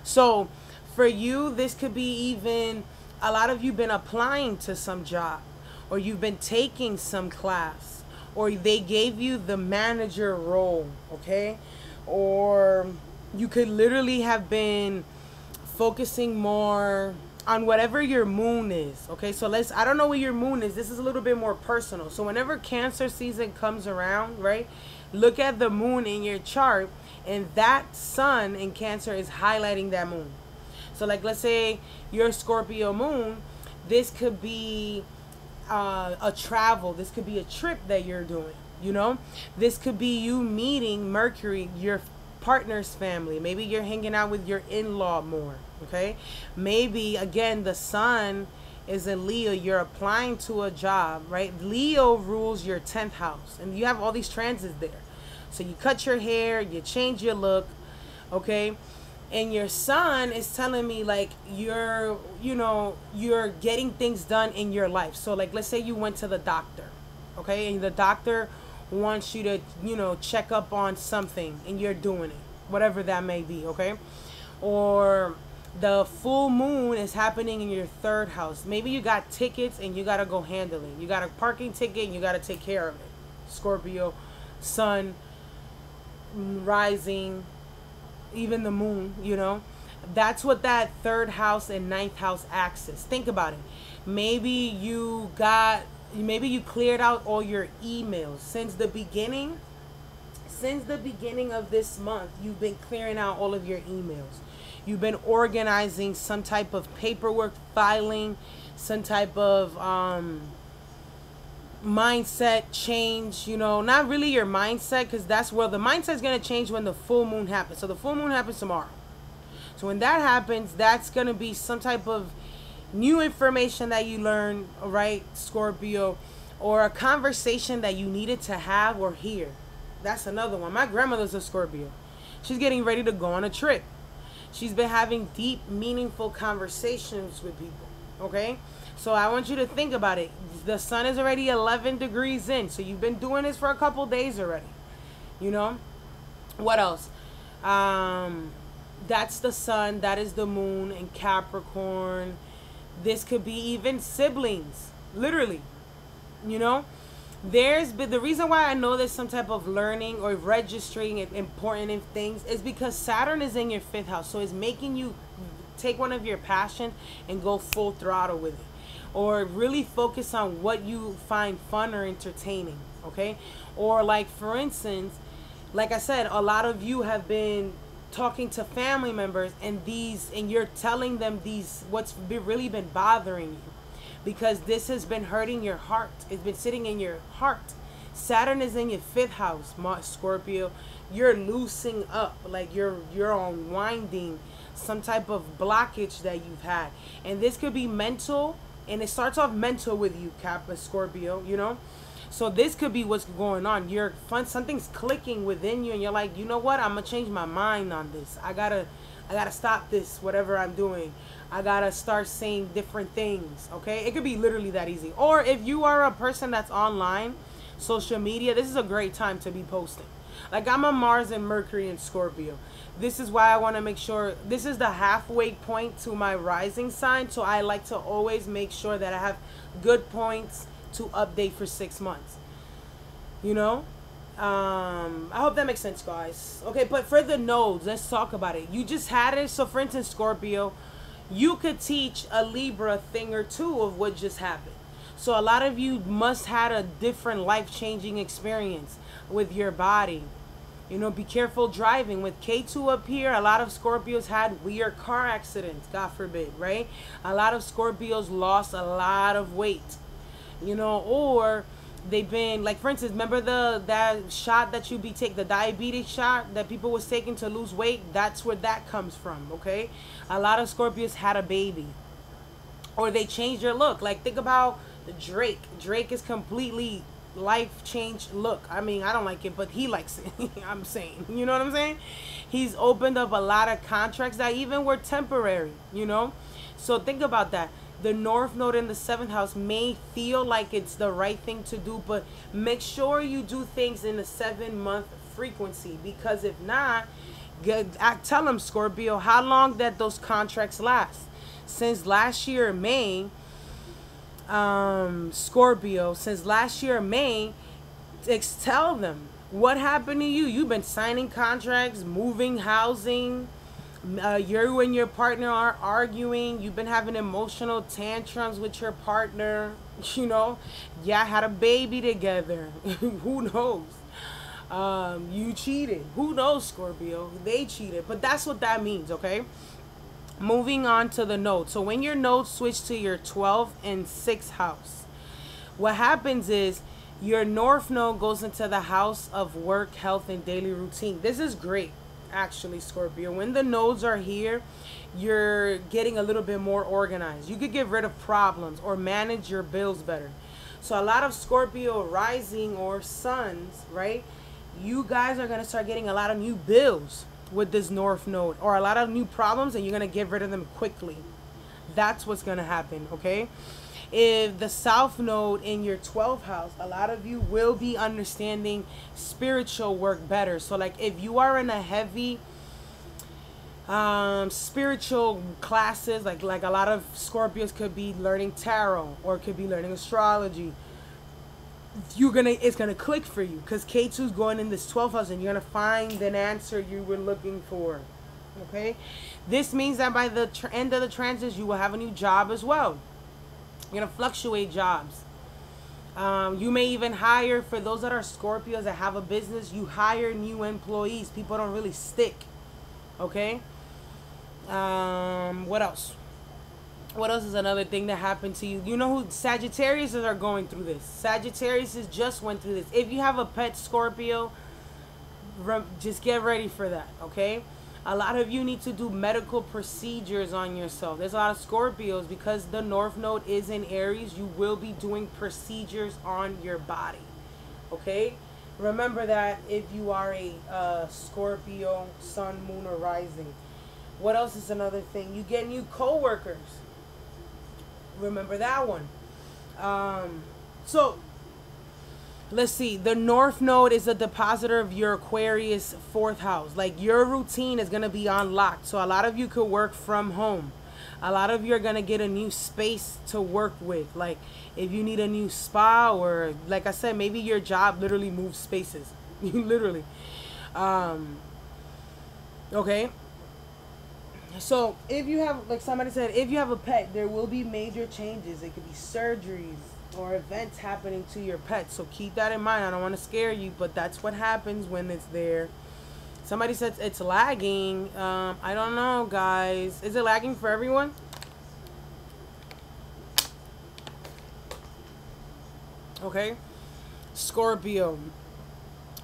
A: So for you, this could be even, a lot of you been applying to some job, or you've been taking some class, or they gave you the manager role, okay? Or you could literally have been focusing more on whatever your moon is, okay? So I don't know what your moon is. This is a little bit more personal. So whenever Cancer season comes around, right, look at the moon in your chart, and that sun in Cancer is highlighting that moon. So like, let's say your Scorpio moon, this could be a travel. This could be a trip that you're doing, you know? This could be you meeting Mercury, your partner's family. Maybe you're hanging out with your in-law more, okay? Maybe again the sun is in Leo, you're applying to a job, right? Leo rules your 10th house, and you have all these transits there. So you cut your hair, you change your look, okay? And your sun is telling me like you're getting things done in your life. So like, let's say you went to the doctor, okay? And the doctor wants you to, check up on something, and you're doing it, whatever that may be, okay? Or the full moon is happening in your 3rd house. Maybe you got tickets and you got to go handle it. You got a parking ticket and you got to take care of it. Scorpio, sun, rising, even the moon, that's what that 3rd house and 9th house axis. Think about it. Maybe you cleared out all your emails since the beginning of this month. You've been clearing out all of your emails. You've been organizing some type of paperwork, filing, some type of mindset change, not really your mindset, because that's where the mindset is going to change when the full moon happens. So the full moon happens tomorrow. So when that happens, that's going to be some type of new information that you learn, right, Scorpio, or a conversation that you needed to have or hear. That's another one. My grandmother's a Scorpio. She's getting ready to go on a trip. She's been having deep, meaningful conversations with people, okay? So I want you to think about it. The sun is already 11 degrees in, so you've been doing this for a couple days already, What else? That's the sun, that is the moon, and Capricorn. This could be even siblings, literally. You know, there's but the reason why I know there's some type of learning or registering important things is because Saturn is in your fifth house, so it's making you take one of your passion and go full throttle with it, or really focus on what you find fun or entertaining. Okay, or like for instance, like I said, a lot of you have been talking to family members and you're telling them really been bothering you, because this has been hurting your heart. It's been sitting in your heart. Saturn is in your fifth house, Scorpio. You're loosening up, like you're unwinding some type of blockage that you've had, and this could be mental, and it starts off mental with you, Scorpio. You know, so this could be what's going on. Something's clicking within you, and you're like, you know what? I'm gonna change my mind on this. I gotta stop this. Whatever I'm doing, I gotta start saying different things. Okay, it could be literally that easy. Or if you are a person that's online, social media, this is a great time to be posting. Like I'm a Mars and Mercury in Scorpio. This is why I want to make sure this is the halfway point to my rising sign. So I like to always make sure that I have good points to update for 6 months. You know, I hope that makes sense, guys. Okay, but for the nodes, let's talk about it. You just had it. So for instance, Scorpio, you could teach a Libra a thing or two of what just happened. So a lot of you must had a different life-changing experience with your body. You know, be careful driving. With K2 up here, a lot of Scorpios had weird car accidents, God forbid, right? A lot of Scorpios lost a lot of weight. You know, or they've been, like for instance, remember that shot that you be take, the diabetes shot that people was taking to lose weight? That's where that comes from. Okay, a lot of Scorpios had a baby, or they changed their look. Like think about Drake is completely life change look. I mean, I don't like it, but he likes it. I'm saying, you know what I'm saying? He's opened up a lot of contracts that even were temporary, you know? So think about that. The North Node in the 7th house may feel like it's the right thing to do, but make sure you do things in a 7-month frequency, because if not, tell them, Scorpio, how long that those contracts last. Since last year, May, Scorpio, since last year, May, tell them what happened to you. You've been signing contracts, moving, housing. You and your partner are arguing. You've been having emotional tantrums with your partner. You know, yeah, had a baby together. Who knows? You cheated. Who knows, Scorpio? They cheated. But that's what that means, okay? Moving on to the node. So when your nodes switch to your 12th and 6th house, what happens is your North Node goes into the house of work, health, and daily routine. This is great, actually, Scorpio. When the nodes are here, you're getting a little bit more organized. You could get rid of problems or manage your bills better. So a lot of Scorpio rising or suns, right? You guys are going to start getting a lot of new bills with this North Node, or a lot of new problems, and you're going to get rid of them quickly. That's what's going to happen, okay? If the South Node in your 12th house, a lot of you will be understanding spiritual work better. So like if you are in a heavy spiritual classes, like a lot of Scorpios could be learning tarot or could be learning astrology, it's gonna click for you, because K2 is going in this 12th house, and you're gonna find an answer you were looking for. Okay, this means that by the end of the transits, you will have a new job as well. You're gonna fluctuate jobs. You may even hire, for those that are Scorpios that have a business, you hire new employees. People don't really stick. Okay. What else? What else is another thing that happened to you? You know who Sagittarius are going through this. Sagittarius just went through this. If you have a pet Scorpio, just get ready for that, okay? A lot of you need to do medical procedures on yourself. There's a lot of Scorpios, because the North Node is in Aries, you will be doing procedures on your body, okay? Remember that if you are a Scorpio, Sun, Moon, or Rising. What else is another thing? You get new co-workers. Remember that one. So Let's see. The North Node is the depositor of your Aquarius fourth house. Like, your routine is going to be unlocked. So a lot of you could work from home. A lot of you are going to get a new space to work with. Like, if you need a new spa, or like I said, maybe your job literally moves spaces. Literally. Okay. So if you have, like somebody said, if you have a pet, there will be major changes. It could be surgeries or events happening to your pet. So keep that in mind. I don't want to scare you, but that's what happens when it's there. Somebody says it's lagging. I don't know, guys. Is it lagging for everyone? Okay. Scorpio.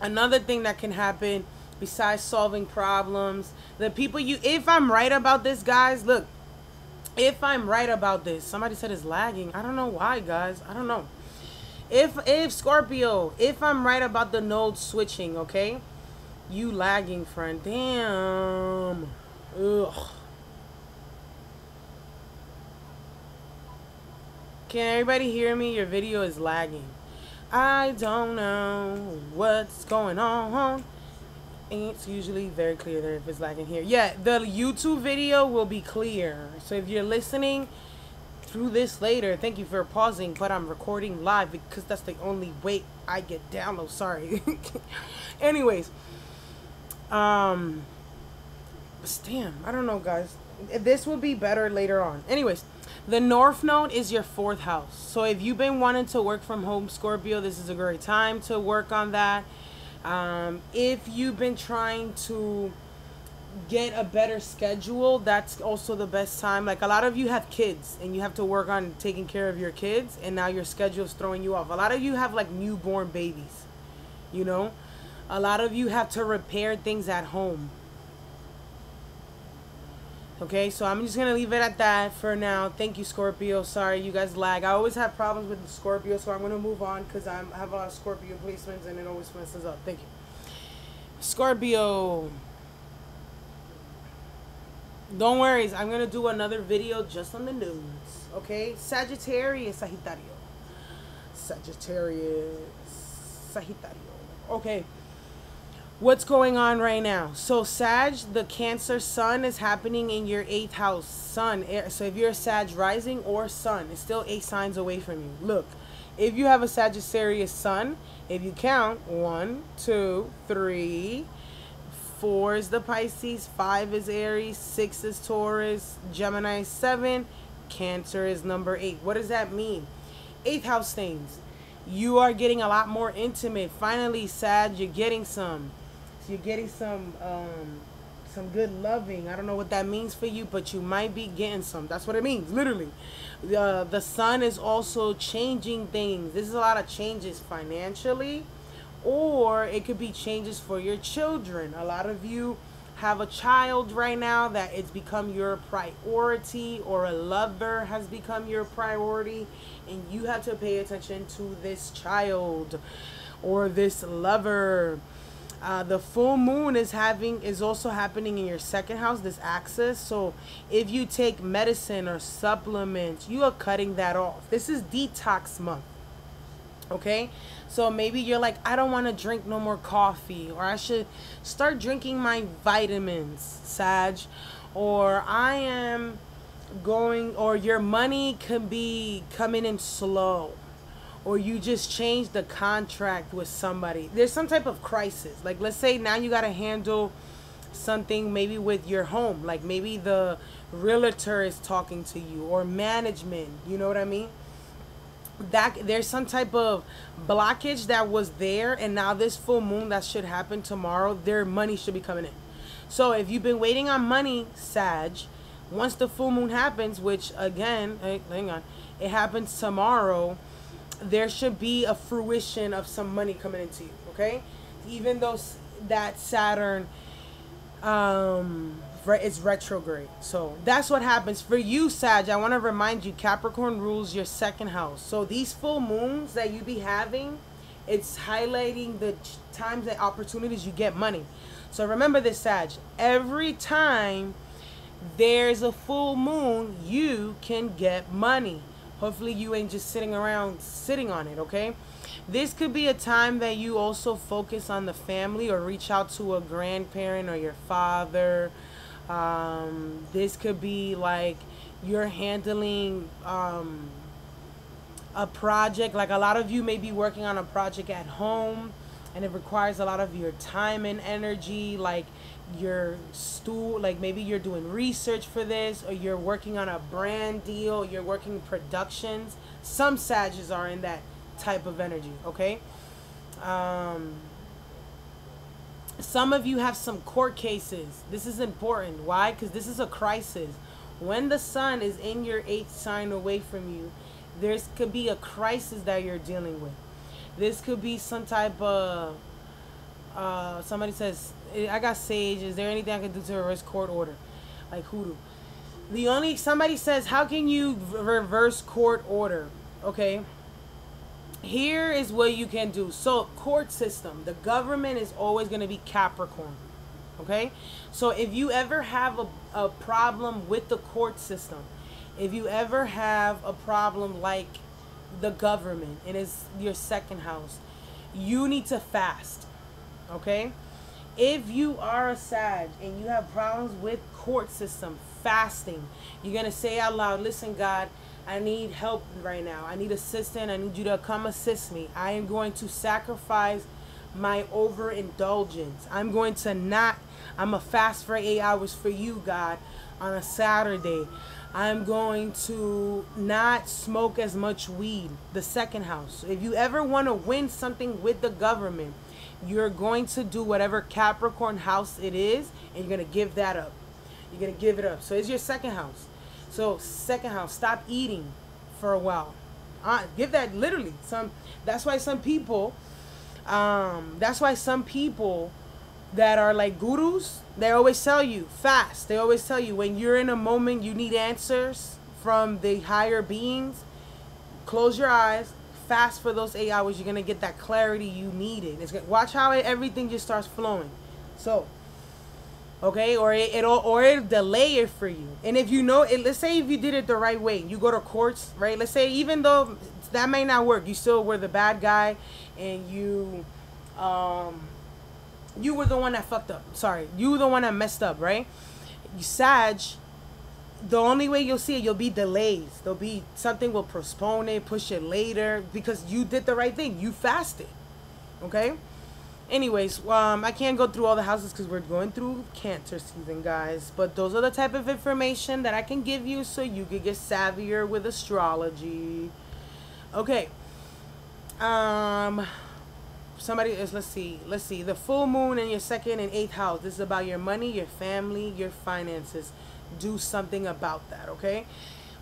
A: Another thing that can happen besides solving problems, the people you, if I'm right about this, guys, look, if I'm right about this, somebody said it's lagging. I don't know why, guys. I don't know. If Scorpio, if I'm right about the node switching, okay? You lagging, friend. Damn. Ugh. Can everybody hear me? Your video is lagging. I don't know what's going on. It's usually very clear there if it's lagging here. Yeah, the YouTube video will be clear. So if you're listening through this later, thank you for pausing, but I'm recording live because that's the only way I get download. Sorry. Anyways, damn, I don't know, guys. This will be better later on. Anyways, the North Node is your fourth house. So if you've been wanting to work from home, Scorpio, this is a great time to work on that. If you've been trying to get a better schedule, that's also the best time. Like, a lot of you have kids and you have to work on taking care of your kids, and now your schedule is throwing you off. A lot of you have like newborn babies, you know. A lot of you have to repair things at home. Okay, so I'm just gonna leave it at that for now. Thank you, Scorpio. Sorry you guys lag. I always have problems with the Scorpio, so I'm gonna move on because I have a lot of Scorpio placements and it always messes up. Thank you. Scorpio. Don't worry, I'm gonna do another video just on the news. Okay, Sagittarius, Sagittario. Sagittarius, Sagittario. Okay. What's going on right now? So Sag, the Cancer sun is happening in your 8th house. Sun. So if you're a Sag rising or sun, it's still 8 signs away from you. Look, if you have a Sagittarius sun, if you count 1, 2, 3, 4 is the Pisces, 5 is Aries, 6 is Taurus, Gemini is 7, Cancer is number 8. What does that mean? 8th house things. You are getting a lot more intimate. Finally, Sag, you're getting some. You're getting some good loving. I don't know what that means for you, but you might be getting some. That's what it means, literally. The sun is also changing things. This is a lot of changes financially, or it could be changes for your children. A lot of you have a child right now that it's become your priority, or a lover has become your priority, and you have to pay attention to this child or this lover. The full moon is also happening in your 2nd house, this axis. So if you take medicine or supplements, you are cutting that off. This is detox month. Okay, so maybe you're like, I don't want to drink no more coffee, or I should start drinking my vitamins, Sag, or I am going, or your money can be coming in slow, or you just changed the contract with somebody. There's some type of crisis. Like, let's say now you got to handle something maybe with your home. Like, maybe the realtor is talking to you, or management. You know what I mean? That there's some type of blockage that was there, and now this full moon that should happen tomorrow, their money should be coming in. So if you've been waiting on money, Sag, once the full moon happens, which again, hang on, it happens tomorrow, there should be a fruition of some money coming into you. Okay, even though that Saturn it's retrograde. So that's what happens for you, Sag. I want to remind you, Capricorn rules your 2nd house. So these full moons that you be having, it's highlighting the times and opportunities you get money. So remember this, Sag. Every time there's a full moon, you can get money. Hopefully you ain't just sitting around sitting on it, okay? This could be a time that you also focus on the family or reach out to a grandparent or your father. This could be like you're handling a project. Like a lot of you may be working on a project at home and it requires a lot of your time and energy. Like like maybe you're doing research for this, or you're working on a brand deal, you're working productions. Some Sages are in that type of energy, okay? Some of you have some court cases. This is important. Why? Because this is a crisis. When the sun is in your 8th sign away from you, there could be a crisis that you're dealing with. This could be some type of somebody says, I got Sage, is there anything I can do to reverse court order? Like hoodoo. Somebody says, how can you reverse court order? Okay. Here is what you can do. So court system, the government is always going to be Capricorn. Okay. So if you ever have a problem with the court system, if you ever have a problem like the government and it's your 2nd house, you need to fast. Okay? If you are a Sag and you have problems with court system, fasting, you're going to say out loud, listen, God, I need help right now. I need assistance. I need you to come assist me. I am going to sacrifice my overindulgence. I'm a fast for 8 hours for you, God, on a Saturday. I'm going to not smoke as much weed. The 2nd house. If you ever want to win something with the government, you're going to do whatever Capricorn house it is, and you're going to give that up. You're going to give it up. So it's your 2nd house. So 2nd house, stop eating for a while. Give that literally. That's why some people that are like gurus, they always tell you fast. They always tell you when you're in a moment you need answers from the higher beings, close your eyes, fast for those 8 hours. You're gonna get that clarity you needed. Watch how everything just starts flowing. So, okay, or it'll delay it for you. And if you know it, let's say if you did it the right way, you go to courts, right? Let's say even though that may not work, you still were the bad guy, and you were the one that fucked up. Sorry, you were the one that messed up, right? You Sag. The only way you'll see it, you'll be delays. There'll be something will postpone it, push it later, because you did the right thing. You fasted. Okay? Anyways, I can't go through all the houses because we're going through Cancer season, guys. But those are the type of information that I can give you so you could get savvier with astrology. Okay. Somebody is, let's see. The full moon in your 2nd and 8th house. This is about your money, your family, your finances. Do something about that, okay?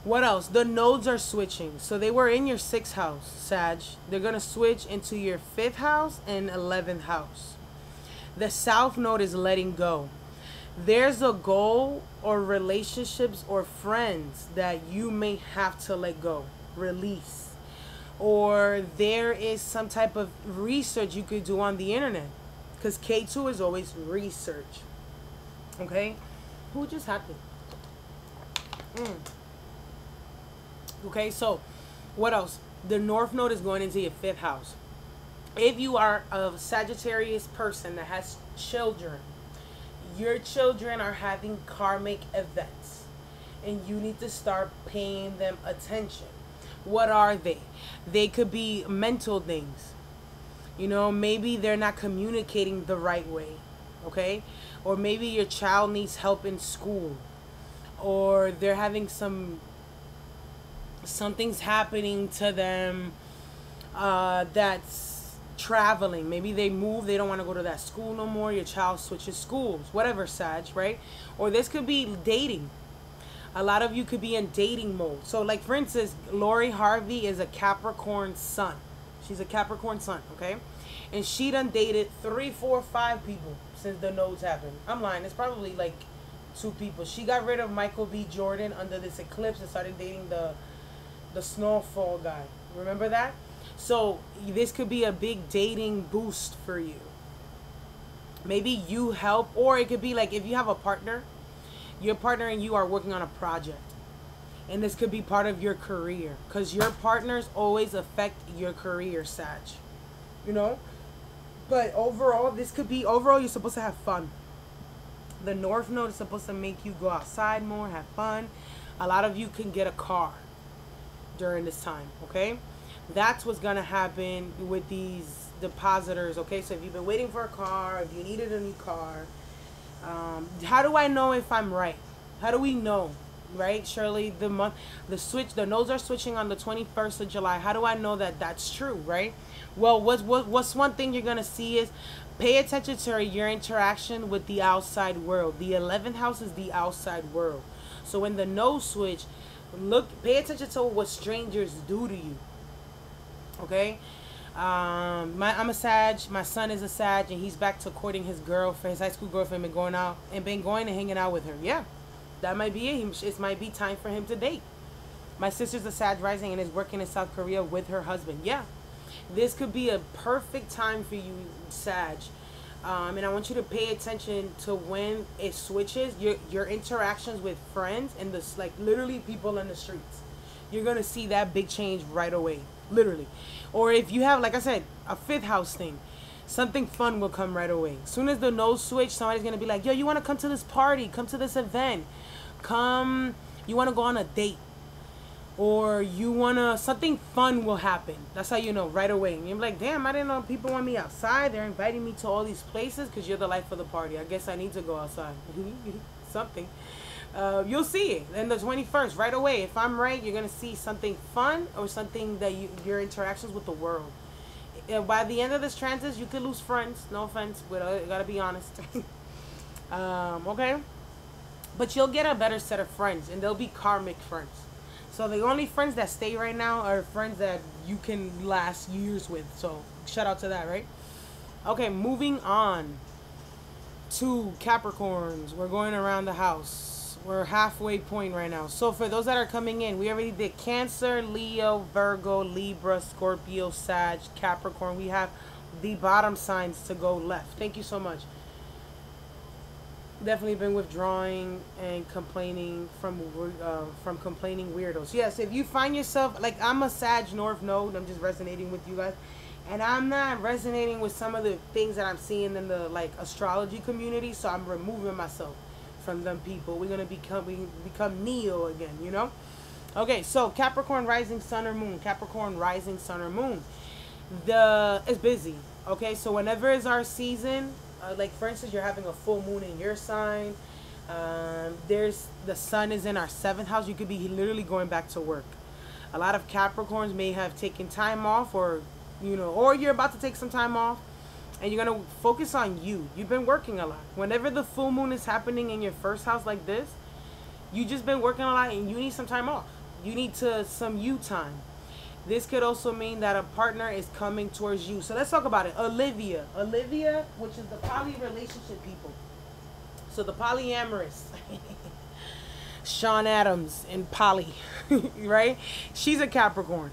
A: What else? The nodes are switching. So they were in your 6th house, Sag. They're going to switch into your 5th house and 11th house. The south node is letting go. There's a goal or relationships or friends that you may have to let go, release. Or there is some type of research you could do on the internet, because K2 is always research. Okay? Who just happened? Okay, so what else? The north node is going into your 5th house. If you are a Sagittarius person that has children, your children are having karmic events and you need to start paying them attention. What are they? They could be mental things. You know, maybe they're not communicating the right way. Okay? Or maybe your child needs help in school. Or they're having something's happening to them that's traveling. Maybe they move, they don't want to go to that school no more. Your child switches schools, whatever, Sag, right? Or this could be dating. A lot of you could be in dating mode. So like for instance, Lori Harvey is a Capricorn sun. She's a Capricorn sun, okay? And she done dated 3, 4, 5 people since the nodes happened. I'm lying, it's probably like 2 people. She got rid of Michael B. Jordan under this eclipse and started dating the snowfall guy. Remember that? So this could be a big dating boost for you. Maybe you help, or it could be like if you have a partner, your partner and you are working on a project. And this could be part of your career, because your partners always affect your career, Sag. You know? But overall, this could be, overall, you're supposed to have fun. The North Node is supposed to make you go outside more, have fun. A lot of you can get a car during this time, okay? That's what's going to happen with these depositors, okay? So if you've been waiting for a car, if you needed a new car, how do I know if I'm right? How do we know, right? Shirley, the nodes are switching on the 21st of July. How do I know that that's true, right? Well, what's one thing you're going to see is pay attention to your interaction with the outside world. The 11th house is the outside world. So when the node switch, pay attention to what strangers do to you. Okay? I'm a Sag. My son is a Sag, and he's back to courting his girlfriend, his high school girlfriend, and going and hanging out with her. Yeah, that might be it. It might be time for him to date. My sister's a Sag rising and is working in South Korea with her husband. Yeah, this could be a perfect time for you, Sag. And I want you to pay attention to when it switches. Your interactions with friends and literally people in the streets. You're gonna see that big change right away. Literally. Or if you have, like I said, a 5th house thing, something fun will come right away. As soon as the node switch, somebody's going to be like, yo, you want to come to this party? Come to this event. Come, you want to go on a date. Or something fun will happen. That's how you know right away. And you're like, damn, I didn't know people want me outside. They're inviting me to all these places because you're the life of the party. I guess I need to go outside. Something. You'll see it in the 21st right away. If I'm right, you're gonna see something fun or something that your interactions with the world. By the end of this transit, you could lose friends. No offense, but I gotta be honest. Okay, but you'll get a better set of friends, and they'll be karmic friends. So the only friends that stay right now are friends that you can last years with. So shout out to that, right? Okay, moving on to Capricorns. We're going around the house. We're halfway point right now. So for those that are coming in, we already did Cancer, Leo, Virgo, Libra, Scorpio, Sag, Capricorn. We have the bottom signs to go left. Thank you so much. Definitely been withdrawing and complaining from complaining weirdos. Yes, if you find yourself, like, I'm a Sag North Node. I'm just resonating with you guys. And I'm not resonating with some of the things that I'm seeing in the, astrology community. So I'm removing myself from them people. We're gonna become Neo again, you know. Okay, so Capricorn rising sun or moon. Capricorn rising sun or moon. It's busy. Okay, so whenever is our season, like for instance, you're having a full moon in your sign. The sun is in our 7th house. You could be literally going back to work. A lot of Capricorns may have taken time off, or you're about to take some time off. And you're going to focus on you. You've been working a lot. Whenever the full moon is happening in your 1st house like this, you just been working a lot and you need some time off. You need some you time. This could also mean that a partner is coming towards you. So let's talk about it. Olivia, which is the poly relationship people. So the polyamorous. Sean Adams and Polly, right? She's a Capricorn.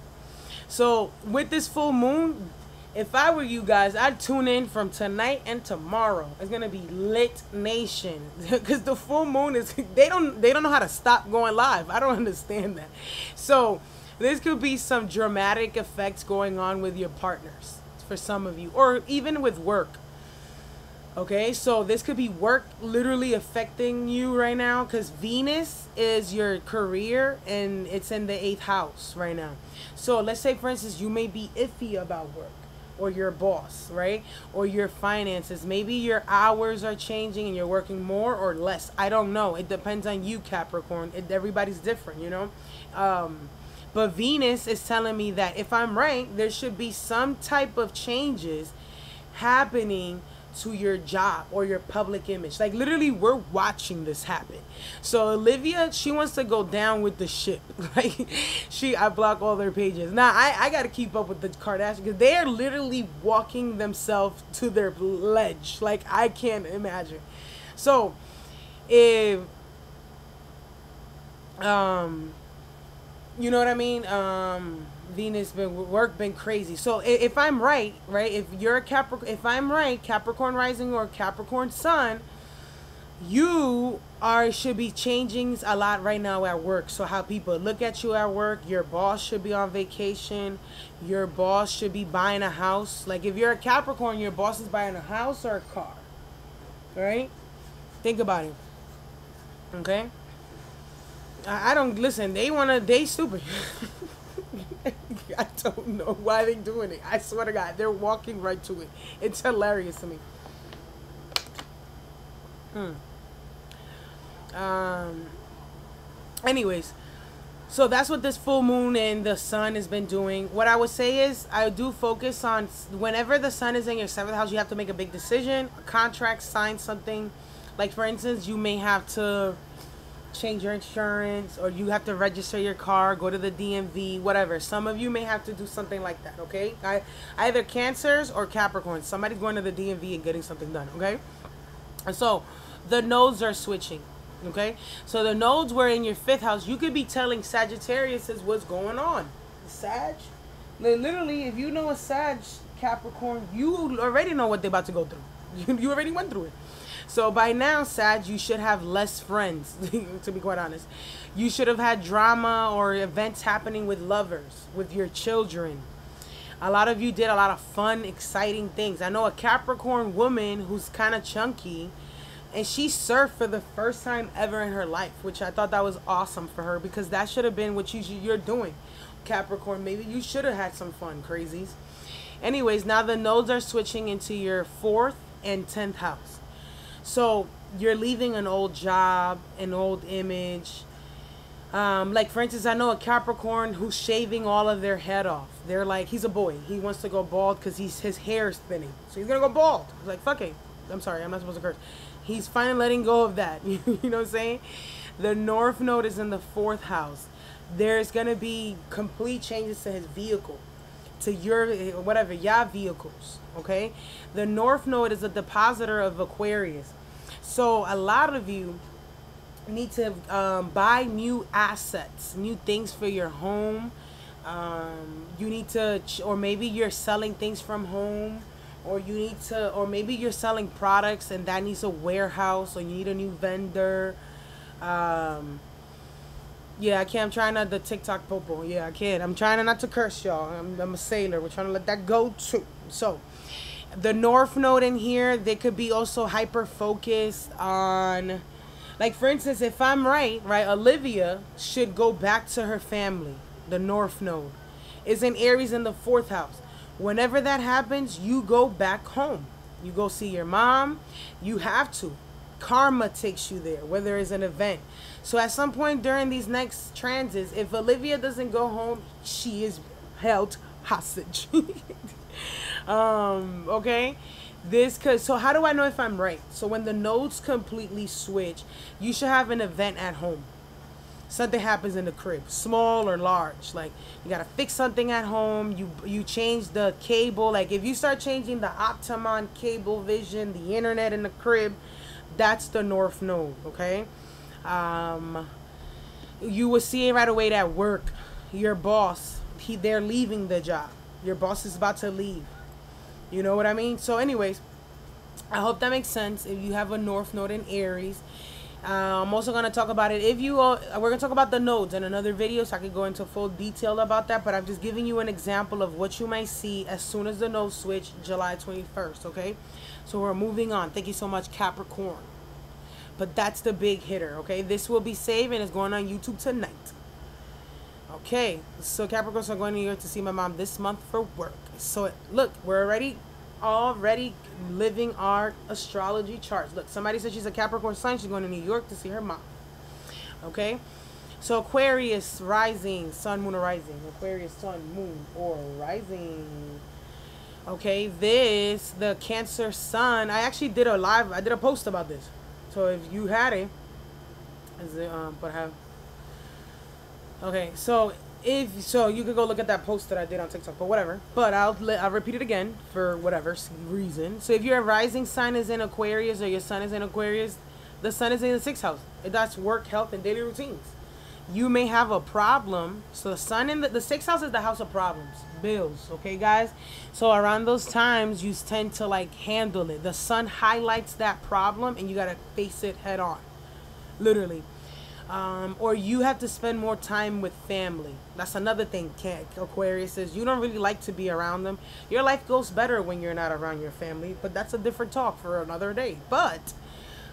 A: So with this full moon, if I were you guys, I'd tune in from tonight and tomorrow. It's gonna be lit nation, because the full moon is they don't know how to stop going live. I don't understand that. So this could be some dramatic effects going on with your partners for some of you, or even with work. Okay, so this could be work literally affecting you right now, because Venus is your career and it's in the 8th house right now. So let's say, for instance, you may be iffy about work, or your boss, right? Or your finances. Maybe your hours are changing and you're working more or less. I don't know. It depends on you, Capricorn. Everybody's different, you know? But Venus is telling me that if I'm right, there should be some type of changes happening to your job or your public image. Like, literally, we're watching this happen. So Olivia, she wants to go down with the ship. Like, I block all their pages. Now, I got to keep up with the Kardashians, because they are literally walking themselves to their ledge. Like, I can't imagine. So, if, you know what I mean? Venus been crazy. So if I'm right, if you're a Capricorn, if I'm right, Capricorn rising or Capricorn sun, you should be changing a lot right now at work. So how people look at you at work, your boss should be on vacation, your boss should be buying a house. Like if you're a Capricorn, your boss is buying a house or a car, right? Think about it. Okay, I don't listen. They stupid. I don't know why they doing it. I swear to God, they're walking right to it. It's hilarious to me. Anyways, so that's what this full moon and the sun has been doing. What I would say is I do focus on whenever the sun is in your 7th house, you have to make a big decision, a contract, sign something. Like for instance, you may have to change your insurance, or you have to register your car, go to the DMV, whatever. Some of you may have to do something like that, okay? Either Cancers or Capricorns. Somebody's going to the DMV and getting something done, okay? And so the nodes are switching, okay? So the nodes were in your 5th house. You could be telling Sagittarius what's going on. Sag, literally, if you know a Sag Capricorn, you already know what they're about to go through. You already went through it. So by now, Sag, you should have less friends, to be quite honest. You should have had drama or events happening with lovers, with your children. A lot of you did a lot of fun, exciting things. I know a Capricorn woman who's kind of chunky, and she surfed for the first time ever in her life, which I thought that was awesome for her, because that should have been what you're doing. Capricorn, maybe you should have had some fun, crazies. Anyways, now the nodes are switching into your 4th and 10th house. So you're leaving an old job, an old image. Like for instance, I know a Capricorn who's shaving all of their head off. They're like, he's a boy. He wants to go bald because his hair is thinning. So he's going to go bald. He's like, fuck it. I'm sorry, I'm not supposed to curse. He's finally letting go of that. You know what I'm saying? The North Node is in the 4th house. There's going to be complete changes to his vehicle. To your, whatever, your vehicles, okay? The North Node is a depositor of Aquarius. So a lot of you need to buy new assets, new things for your home. You need to, or maybe you're selling things from home, or you need to, or maybe you're selling products and that needs a warehouse, or you need a new vendor. Yeah, I can't. I'm trying not to TikTok popo. Yeah, I can't. I'm trying not to curse y'all. I'm a sailor. We're trying to let that go too. So, the North Node in here, they could be also hyper focused on, like for instance, if I'm right, Olivia should go back to her family. The North Node is in Aries in the 4th house. Whenever that happens, you go back home. You go see your mom. You have to. Karma takes you there, whether it's an event. So at some point during these next transits, if Olivia doesn't go home, she is held hostage. Okay? So how do I know if I'm right? So when the nodes completely switch, you should have an event at home. Something happens in the crib, small or large. Like you gotta fix something at home. You change the cable. Like if you start changing the Optimon cable vision, the internet in the crib, that's the North Node, okay? You will see it right away at work. Your boss, they're leaving the job. Your boss is about to leave. You know what I mean? So anyways, I hope that makes sense. If you have a North Node in Aries, I'm also going to talk about it. We're going to talk about the nodes in another video, so I could go into full detail about that. But I'm just giving you an example of what you might see as soon as the nodes switch, July 21st, okay? So we're moving on. Thank you so much, Capricorn. But that's the big hitter, okay? This will be saved and it's going on YouTube tonight. Okay, so Capricorns are going to New York to see my mom this month for work. So look, we're already living our astrology charts. Look, somebody said she's a Capricorn sign. She's going to New York to see her mom. Okay, so Aquarius rising, sun, moon, or rising. Aquarius, sun, moon, or rising. Okay, the Cancer sun. I actually did a post about this. So if you had it, okay, so you could go look at that post that I did on TikTok, but whatever. But I'll repeat it again for whatever reason. So if your rising sign is in Aquarius or your sun is in Aquarius, the sun is in the 6th house. That's work, health, and daily routines. You may have a problem. So the sun in the sixth house is the house of problems, bills. Okay, guys. So around those times, you tend to like handle it. The sun highlights that problem, and you gotta face it head on, literally. Or you have to spend more time with family. That's another thing. Aquarius is you don't really like to be around them. Your life goes better when you're not around your family, but that's a different talk for another day. But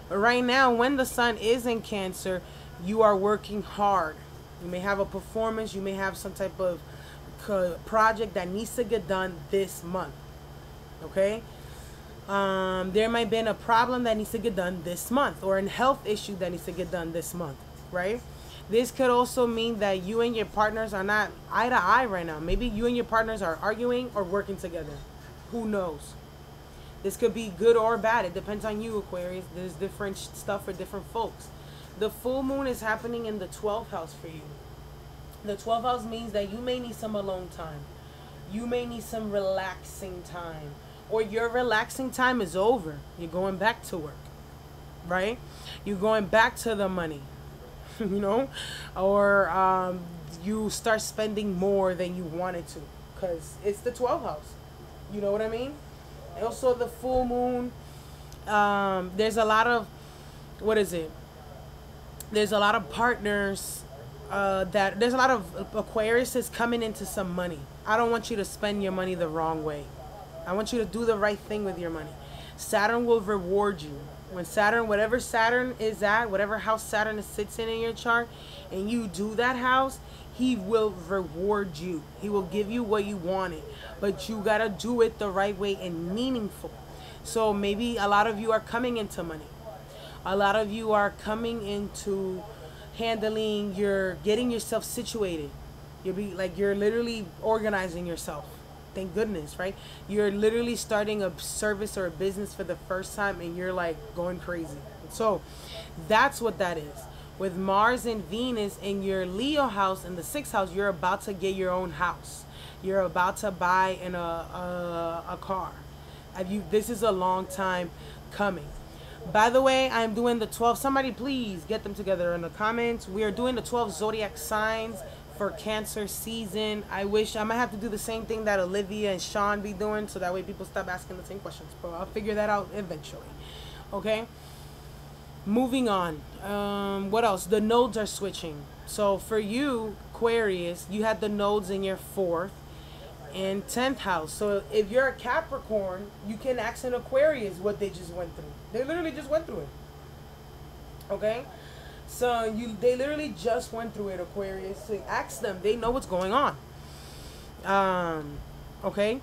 A: right now, when the sun is in Cancer, you are working hard. You may have a performance. You may have some type of project that needs to get done this month. Okay? There might have been a problem that needs to get done this month, or a health issue that needs to get done this month, right? This could also mean that you and your partners are not eye to eye right now. Maybe you and your partners are arguing or working together. Who knows? This could be good or bad. It depends on you, Aquarius. There's different stuff for different folks. The full moon is happening in the 12th house for you. The 12th house means that you may need some alone time. You may need some relaxing time. Or your relaxing time is over. You're going back to work, right? You're going back to the money, you know? Or you start spending more than you wanted to because it's the 12th house. You know what I mean? Also, the full moon, there's a lot of, what is it? There's a lot of partners there's a lot of Aquariuses coming into some money. I don't want you to spend your money the wrong way. I want you to do the right thing with your money. Saturn will reward you. When Saturn, whatever Saturn is at, whatever house Saturn sits in your chart, and you do that house, he will reward you. He will give you what you wanted. But you got to do it the right way and meaningful. So maybe a lot of you are coming into money. A lot of you are coming into handling getting yourself situated. You're literally organizing yourself. Thank goodness, right? You're literally starting a service or a business for the first time and you're like going crazy. So that's what that is. With Mars and Venus in your Leo house in the 6th house, you're about to get your own house. You're about to buy a car. This is a long time coming. By the way, I'm doing the 12. Somebody please get them together in the comments. We are doing the 12 zodiac signs for Cancer season. I wish I might have to do the same thing that Olivia and Sean be doing, so that way people stop asking the same questions. But I'll figure that out eventually. Okay. Moving on. What else? The nodes are switching. So for you, Aquarius, you had the nodes in your 4th and 10th house. So if you're a Capricorn, you can ask an Aquarius what they just went through. They literally just went through it. Okay? So they literally just went through it, Aquarius. So ask them. They know what's going on. Okay?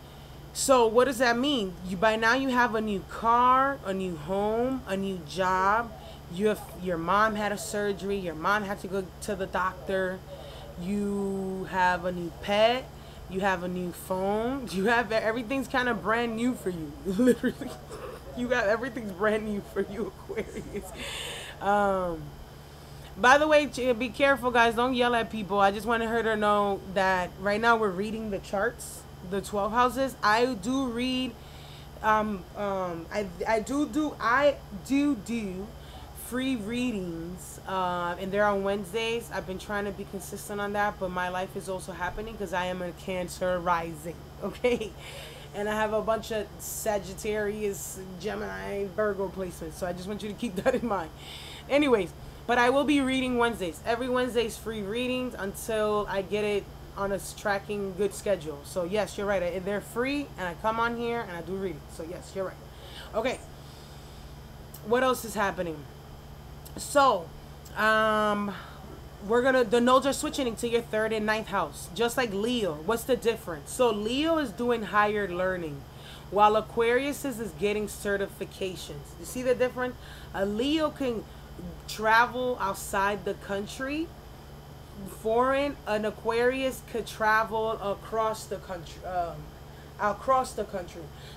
A: So what does that mean? By now you have a new car, a new home, a new job. Your mom had a surgery. Your mom had to go to the doctor. You have a new pet. You have a new phone. You have everything's kind of brand new for you. Literally, everything's brand new for you, Aquarius. By the way, be careful, guys. Don't yell at people. I just wanted her to know that right now we're reading the charts, the 12 houses. I do read. I do free readings, and they're on Wednesdays. I've been trying to be consistent on that, but my life is also happening because I am a Cancer rising, okay? And I have a bunch of Sagittarius, Gemini, Virgo placements, so I just want you to keep that in mind. Anyways, but I will be reading Wednesdays. Every Wednesday's free readings until I get it on a tracking good schedule. So yes, you're right. They're free, and I come on here and I do readings. So yes, you're right. Okay. What else is happening? So, the nodes are switching into your 3rd and 9th house, just like Leo. What's the difference? So Leo is doing higher learning, while Aquarius is getting certifications. You see the difference? A Leo can travel outside the country, foreign. An Aquarius could travel across the country.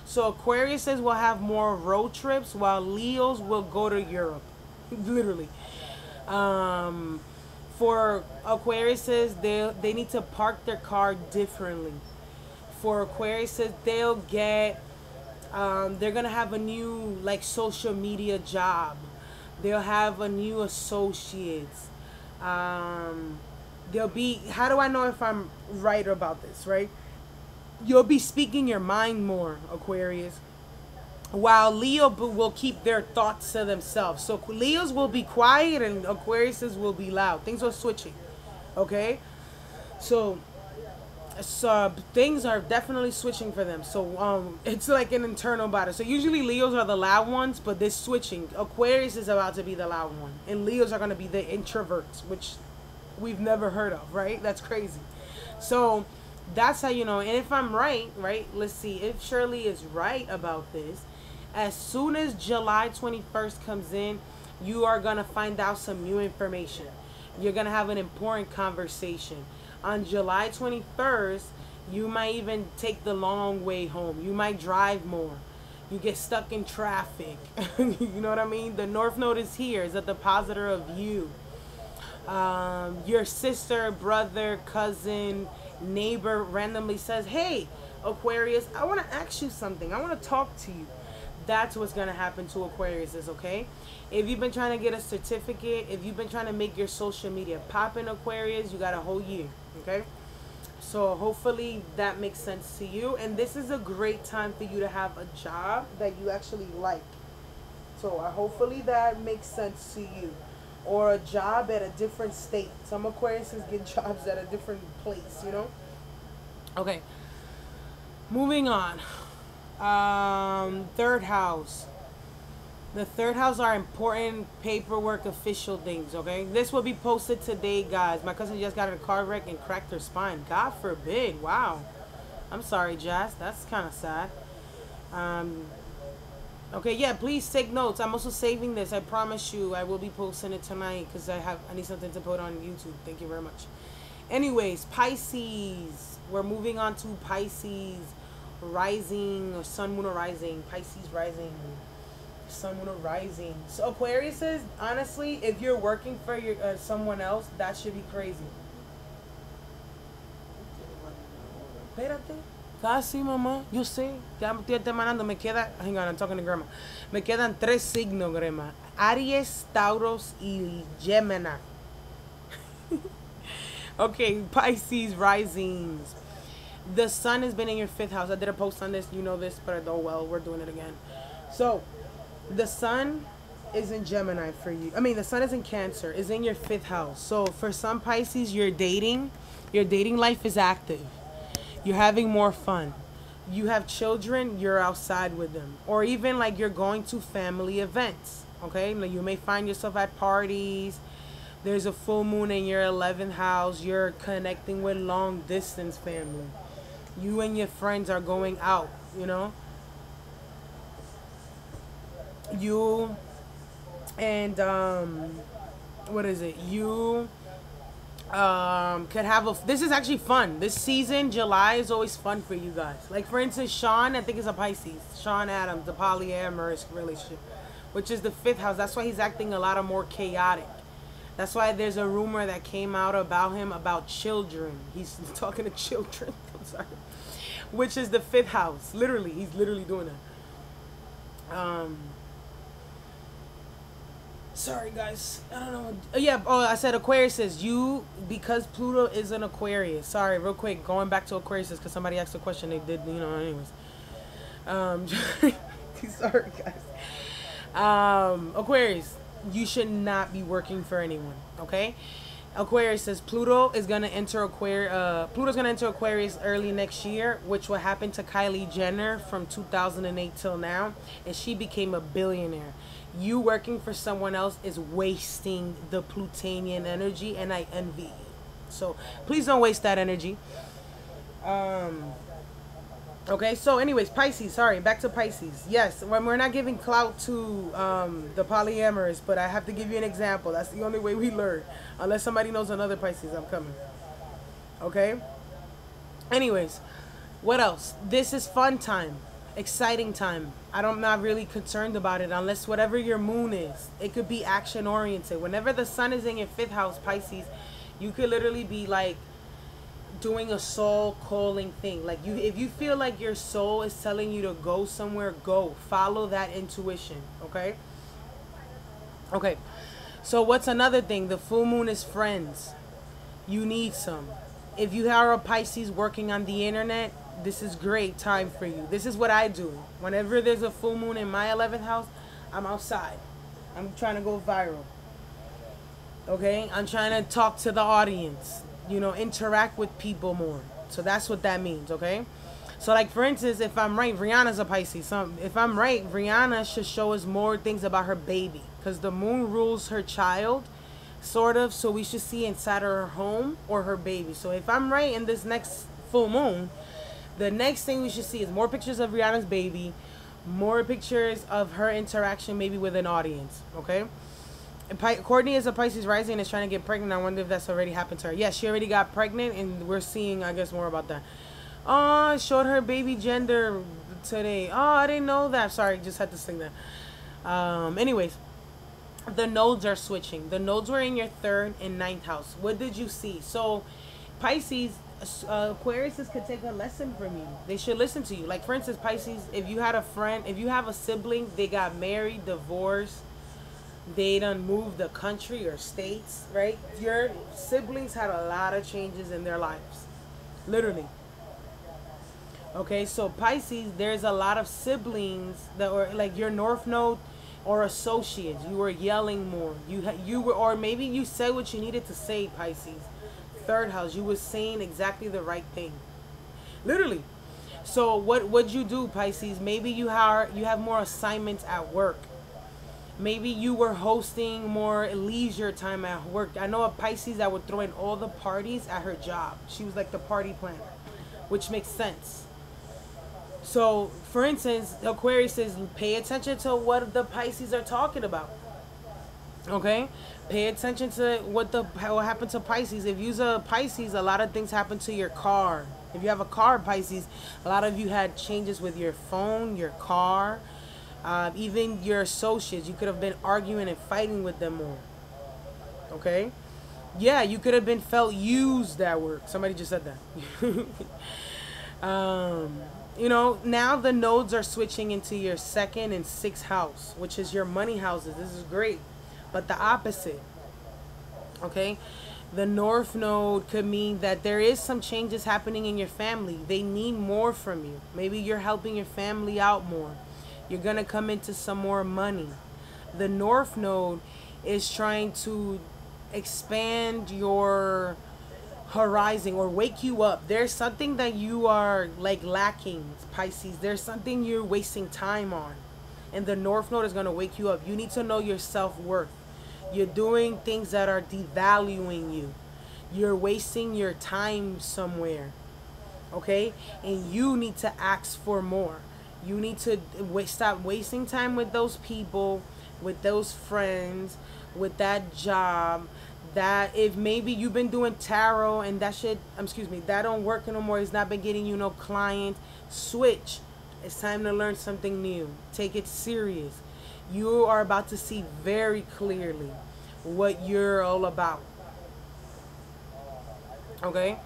A: So Aquariuses will have more road trips, while Leos will go to Europe. Literally. For Aquariuses, they need to park their car differently. For Aquariuses, they'll get they're gonna have a new social media job. They'll have a new associates. There'll be, how do I know if I'm right about this, right? You'll be speaking your mind more, Aquarius, while Leo will keep their thoughts to themselves. So Leos will be quiet and Aquariuses will be loud. Things are switching, okay? So things are definitely switching for them. So it's like an internal battle. So usually Leos are the loud ones, but this switching. Aquarius is about to be the loud one, and Leos are going to be the introverts, which we've never heard of, right? That's crazy. So that's how you know. And if I'm right, let's see if Shirley is right about this. As soon as July 21st comes in, you are going to find out some new information. You're going to have an important conversation. On July 21st, you might even take the long way home. You might drive more. You get stuck in traffic. You know what I mean? The North Node is here. It's a depositor of you. Your sister, brother, cousin, neighbor randomly says, hey, Aquarius, I want to ask you something. I want to talk to you. That's what's going to happen to Aquariuses, okay? If you've been trying to get a certificate, if you've been trying to make your social media pop in Aquarius, you got a whole year, okay? So hopefully that makes sense to you. And this is a great time for you to have a job that you actually like. So hopefully that makes sense to you. Or a job at a different state. Some Aquariuses get jobs at a different place, you know? Okay. Moving on. Third house. The third house are important paperwork, official things, okay? This will be posted today, guys. My cousin just got in a car wreck and cracked her spine. God forbid. Wow. I'm sorry, Jazz. That's kind of sad. Okay, yeah, please take notes. I'm also saving this. I promise you I will be posting it tonight because I need something to put on YouTube. Thank you very much. Anyways, Pisces. We're moving on to Pisces. Rising, or sun, moon, or rising. Pisces rising. Sun, moon, or rising. So Aquarius says, honestly, if you're working for your someone else, that should be crazy. Espérate. Casi, mamá. Yo sé. Ya me estoy terminando. Me queda... Hang on, I'm talking to grandma. Me quedan 3 signos, grandma. Aries, Tauros, y Gemini. Okay, Pisces risings. The sun has been in your 5th house. I did a post on this. You know this, but oh well, we're doing it again. So, the sun is in Gemini for you. I mean, the sun is in Cancer. Is in your 5th house. So, for some Pisces, your dating life is active. You're having more fun. You have children, you're outside with them. Or even like you're going to family events. Okay? Like you may find yourself at parties. There's a full moon in your 11th house. You're connecting with long distance family. You and your friends are going out, you know? You and what is it? You could have a... This is actually fun. This season, July, is always fun for you guys. Like, for instance, Sean, I think is a Pisces. Sean Adams, the polyamorous relationship, which is the 5th house. That's why he's acting a lot more chaotic. That's why there's a rumor that came out about him about children. He's talking to children. I'm sorry. Which is the 5th house. Literally. He's literally doing that. Sorry, guys. I don't know. Yeah. Oh, I said Aquarius says you, because Pluto is an Aquarius. Sorry, real quick. Going back to Aquarius because somebody asked a question. They did, you know, anyways. Sorry, guys. Aquarius, you should not be working for anyone, okay? Aquarius says Pluto is gonna enter Pluto's gonna enter Aquarius early next year, which will happen to Kylie Jenner from 2008 till now, and she became a billionaire. You working for someone else is wasting the Plutonian energy, and I envy you. So please don't waste that energy. Okay, so anyways, Pisces, sorry, back to Pisces. Yes, we're not giving clout to the polyamorous, but I have to give you an example. That's the only way we learn. Unless somebody knows another Pisces, I'm coming. Okay? Anyways, what else? This is fun time. Exciting time. I'm not really concerned about it unless whatever your moon is. It could be action oriented. Whenever the sun is in your 5th house, Pisces, you could literally be like doing a soul calling thing. Like if you feel like your soul is telling you to go somewhere, go. Follow that intuition, okay? Okay. So what's another thing? The full moon is friends. You need some. If you are a Pisces working on the internet, this is great time for you. This is what I do. Whenever there's a full moon in my 11th house, I'm outside. I'm trying to go viral. Okay? I'm trying to talk to the audience. You know, interact with people more. So that's what that means, okay? So like for instance, if I'm right, Rihanna's a Pisces. So if I'm right, Rihanna should show us more things about her baby. Because the moon rules her child, sort of. So we should see inside of her home or her baby. So if I'm right in this next full moon, the next thing we should see is more pictures of Rihanna's baby, more pictures of her interaction maybe with an audience, okay? And Courtney is a Pisces rising and is trying to get pregnant. I wonder if that's already happened to her. Yes, she already got pregnant, and we're seeing, I guess, more about that. Oh, showed her baby gender today. Oh, I didn't know that. Sorry, just had to sing that. Anyways, the nodes are switching. The nodes were in your 3rd and 9th house. What did you see? So, Pisces, Aquariuses could take a lesson from you. They should listen to you. Like, for instance, Pisces, if you had a friend, if you have a sibling, they got married, divorced, they done moved the country or states, right? Your siblings had a lot of changes in their lives. Literally. Okay, so Pisces, there's a lot of siblings that were like your North Node or associates. You were yelling more. You were, or maybe you said what you needed to say, Pisces. 3rd house, you were saying exactly the right thing. Literally. So what'd you do, Pisces? Maybe you have more assignments at work. Maybe you were hosting more leisure time at work. I know a Pisces that would throw in all the parties at her job. She was like the party planner, which makes sense. So, for instance, Aquarius says, pay attention to what the Pisces are talking about. Okay? Pay attention to what happened to Pisces. If you're a Pisces, a lot of things happen to your car. If you have a car, Pisces, a lot of you had changes with your phone, your car, even your associates. You could have been arguing and fighting with them more. Okay? Yeah, you could have been felt used at work. Somebody just said that. You know, now the nodes are switching into your 2nd and 6th house, which is your money houses. This is great. But the opposite, okay? The North Node could mean that there is some changes happening in your family. They need more from you. Maybe you're helping your family out more. You're going to come into some more money. The North Node is trying to expand your horizon or wake you up. There's something that you are like lacking, Pisces. There's something you're wasting time on, and the North Node is going to wake you up. You need to know your self-worth. You're doing things that are devaluing you. You're wasting your time somewhere, okay? And you need to ask for more. You need to stop wasting time with those people, with those friends, with that job. That if maybe you've been doing tarot and that shit, that don't work no more. It's not been getting you no clients. Switch. It's time to learn something new. Take it serious. You are about to see very clearly what you're all about. Okay?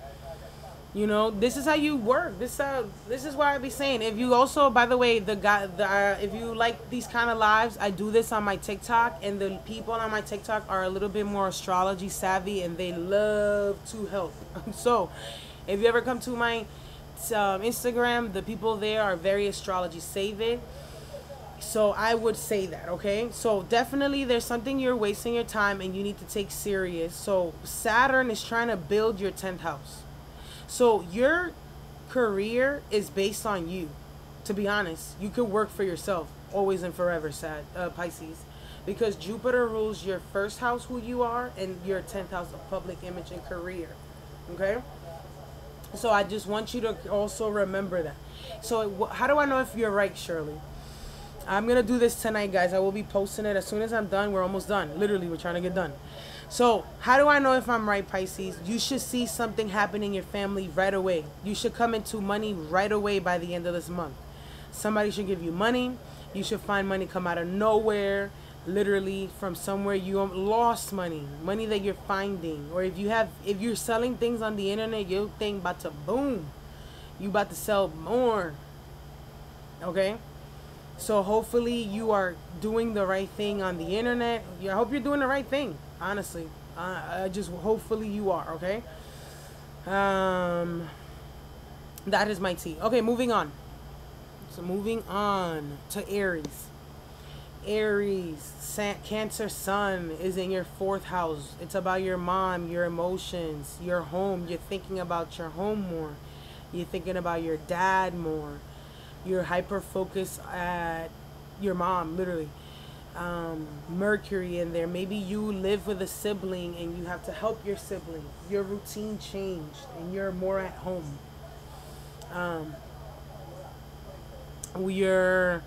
A: You know, this is how you work. This is why I be saying. If you also, by the way, if you like these kind of lives, I do this on my TikTok, and the people on my TikTok are a little bit more astrology savvy, and they love to help. So, if you ever come to my Instagram, the people there are very astrology savvy. So I would say that, okay? So definitely there's something you're wasting your time and you need to take serious. So Saturn is trying to build your 10th house. So your career is based on you. To be honest, you could work for yourself always and forever, Pisces, because Jupiter rules your 1st house, who you are, and your 10th house of public image and career. Okay? So I just want you to also remember that. So how do I know if you're right, Shirley? I'm going to do this tonight, guys. I will be posting it as soon as I'm done. We're almost done. Literally, we're trying to get done. So, how do I know if I'm right, Pisces? You should see something happening in your family right away. You should come into money right away by the end of this month. Somebody should give you money. You should find money come out of nowhere, literally from somewhere you lost money that you're finding. Or if you're selling things on the internet, your thing about to boom. You about to sell more. Okay? So hopefully you are doing the right thing on the internet. I hope you're doing the right thing, honestly. I just hopefully you are, okay? Um, that is my tea. Okay, moving on. So moving on to Aries. Aries, Cancer Sun is in your fourth house. It's about your mom, your emotions, your home. You're thinking about your home more. You're thinking about your dad more. You're hyper focused at your mom, literally. Mercury in there. Maybe you live with a sibling and you have to help your sibling. Your routine changed and you're more at home. You're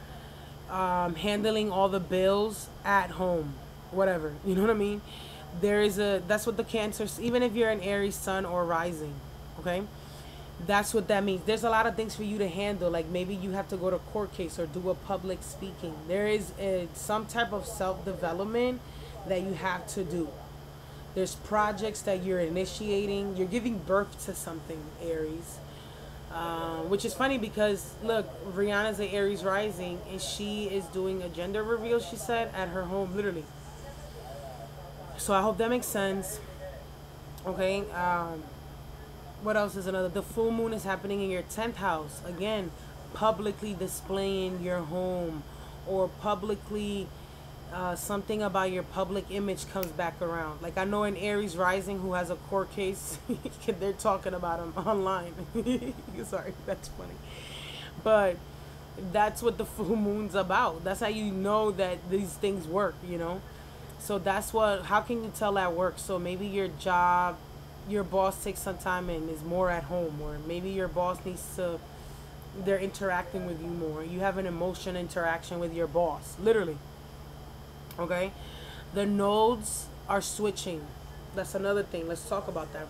A: handling all the bills at home, whatever. You know what I mean? That's what the Cancer, even if you're an Aries Sun or rising, okay? That's what that means. There's a lot of things for you to handle. Like maybe you have to go to court case or do a public speaking. There is some type of self-development that you have to do. There's projects that you're initiating. You're giving birth to something, Aries. Which is funny because, look, Rihanna's an Aries rising and she is doing a gender reveal, she said, at her home, literally. So I hope that makes sense. Okay. What else is another? The full moon is happening in your 10th house. Again, publicly displaying your home or publicly something about your public image comes back around. Like I know an Aries rising who has a court case. They're talking about him online. Sorry, that's funny. But that's what the full moon's about. That's how you know that these things work, you know? So that's what, how can you tell that works? So maybe your job, your boss takes some time and is more at home, or maybe your boss needs to, they're interacting with you more. You have an emotion interaction with your boss, literally. Okay, the nodes are switching. That's another thing. Let's talk about that.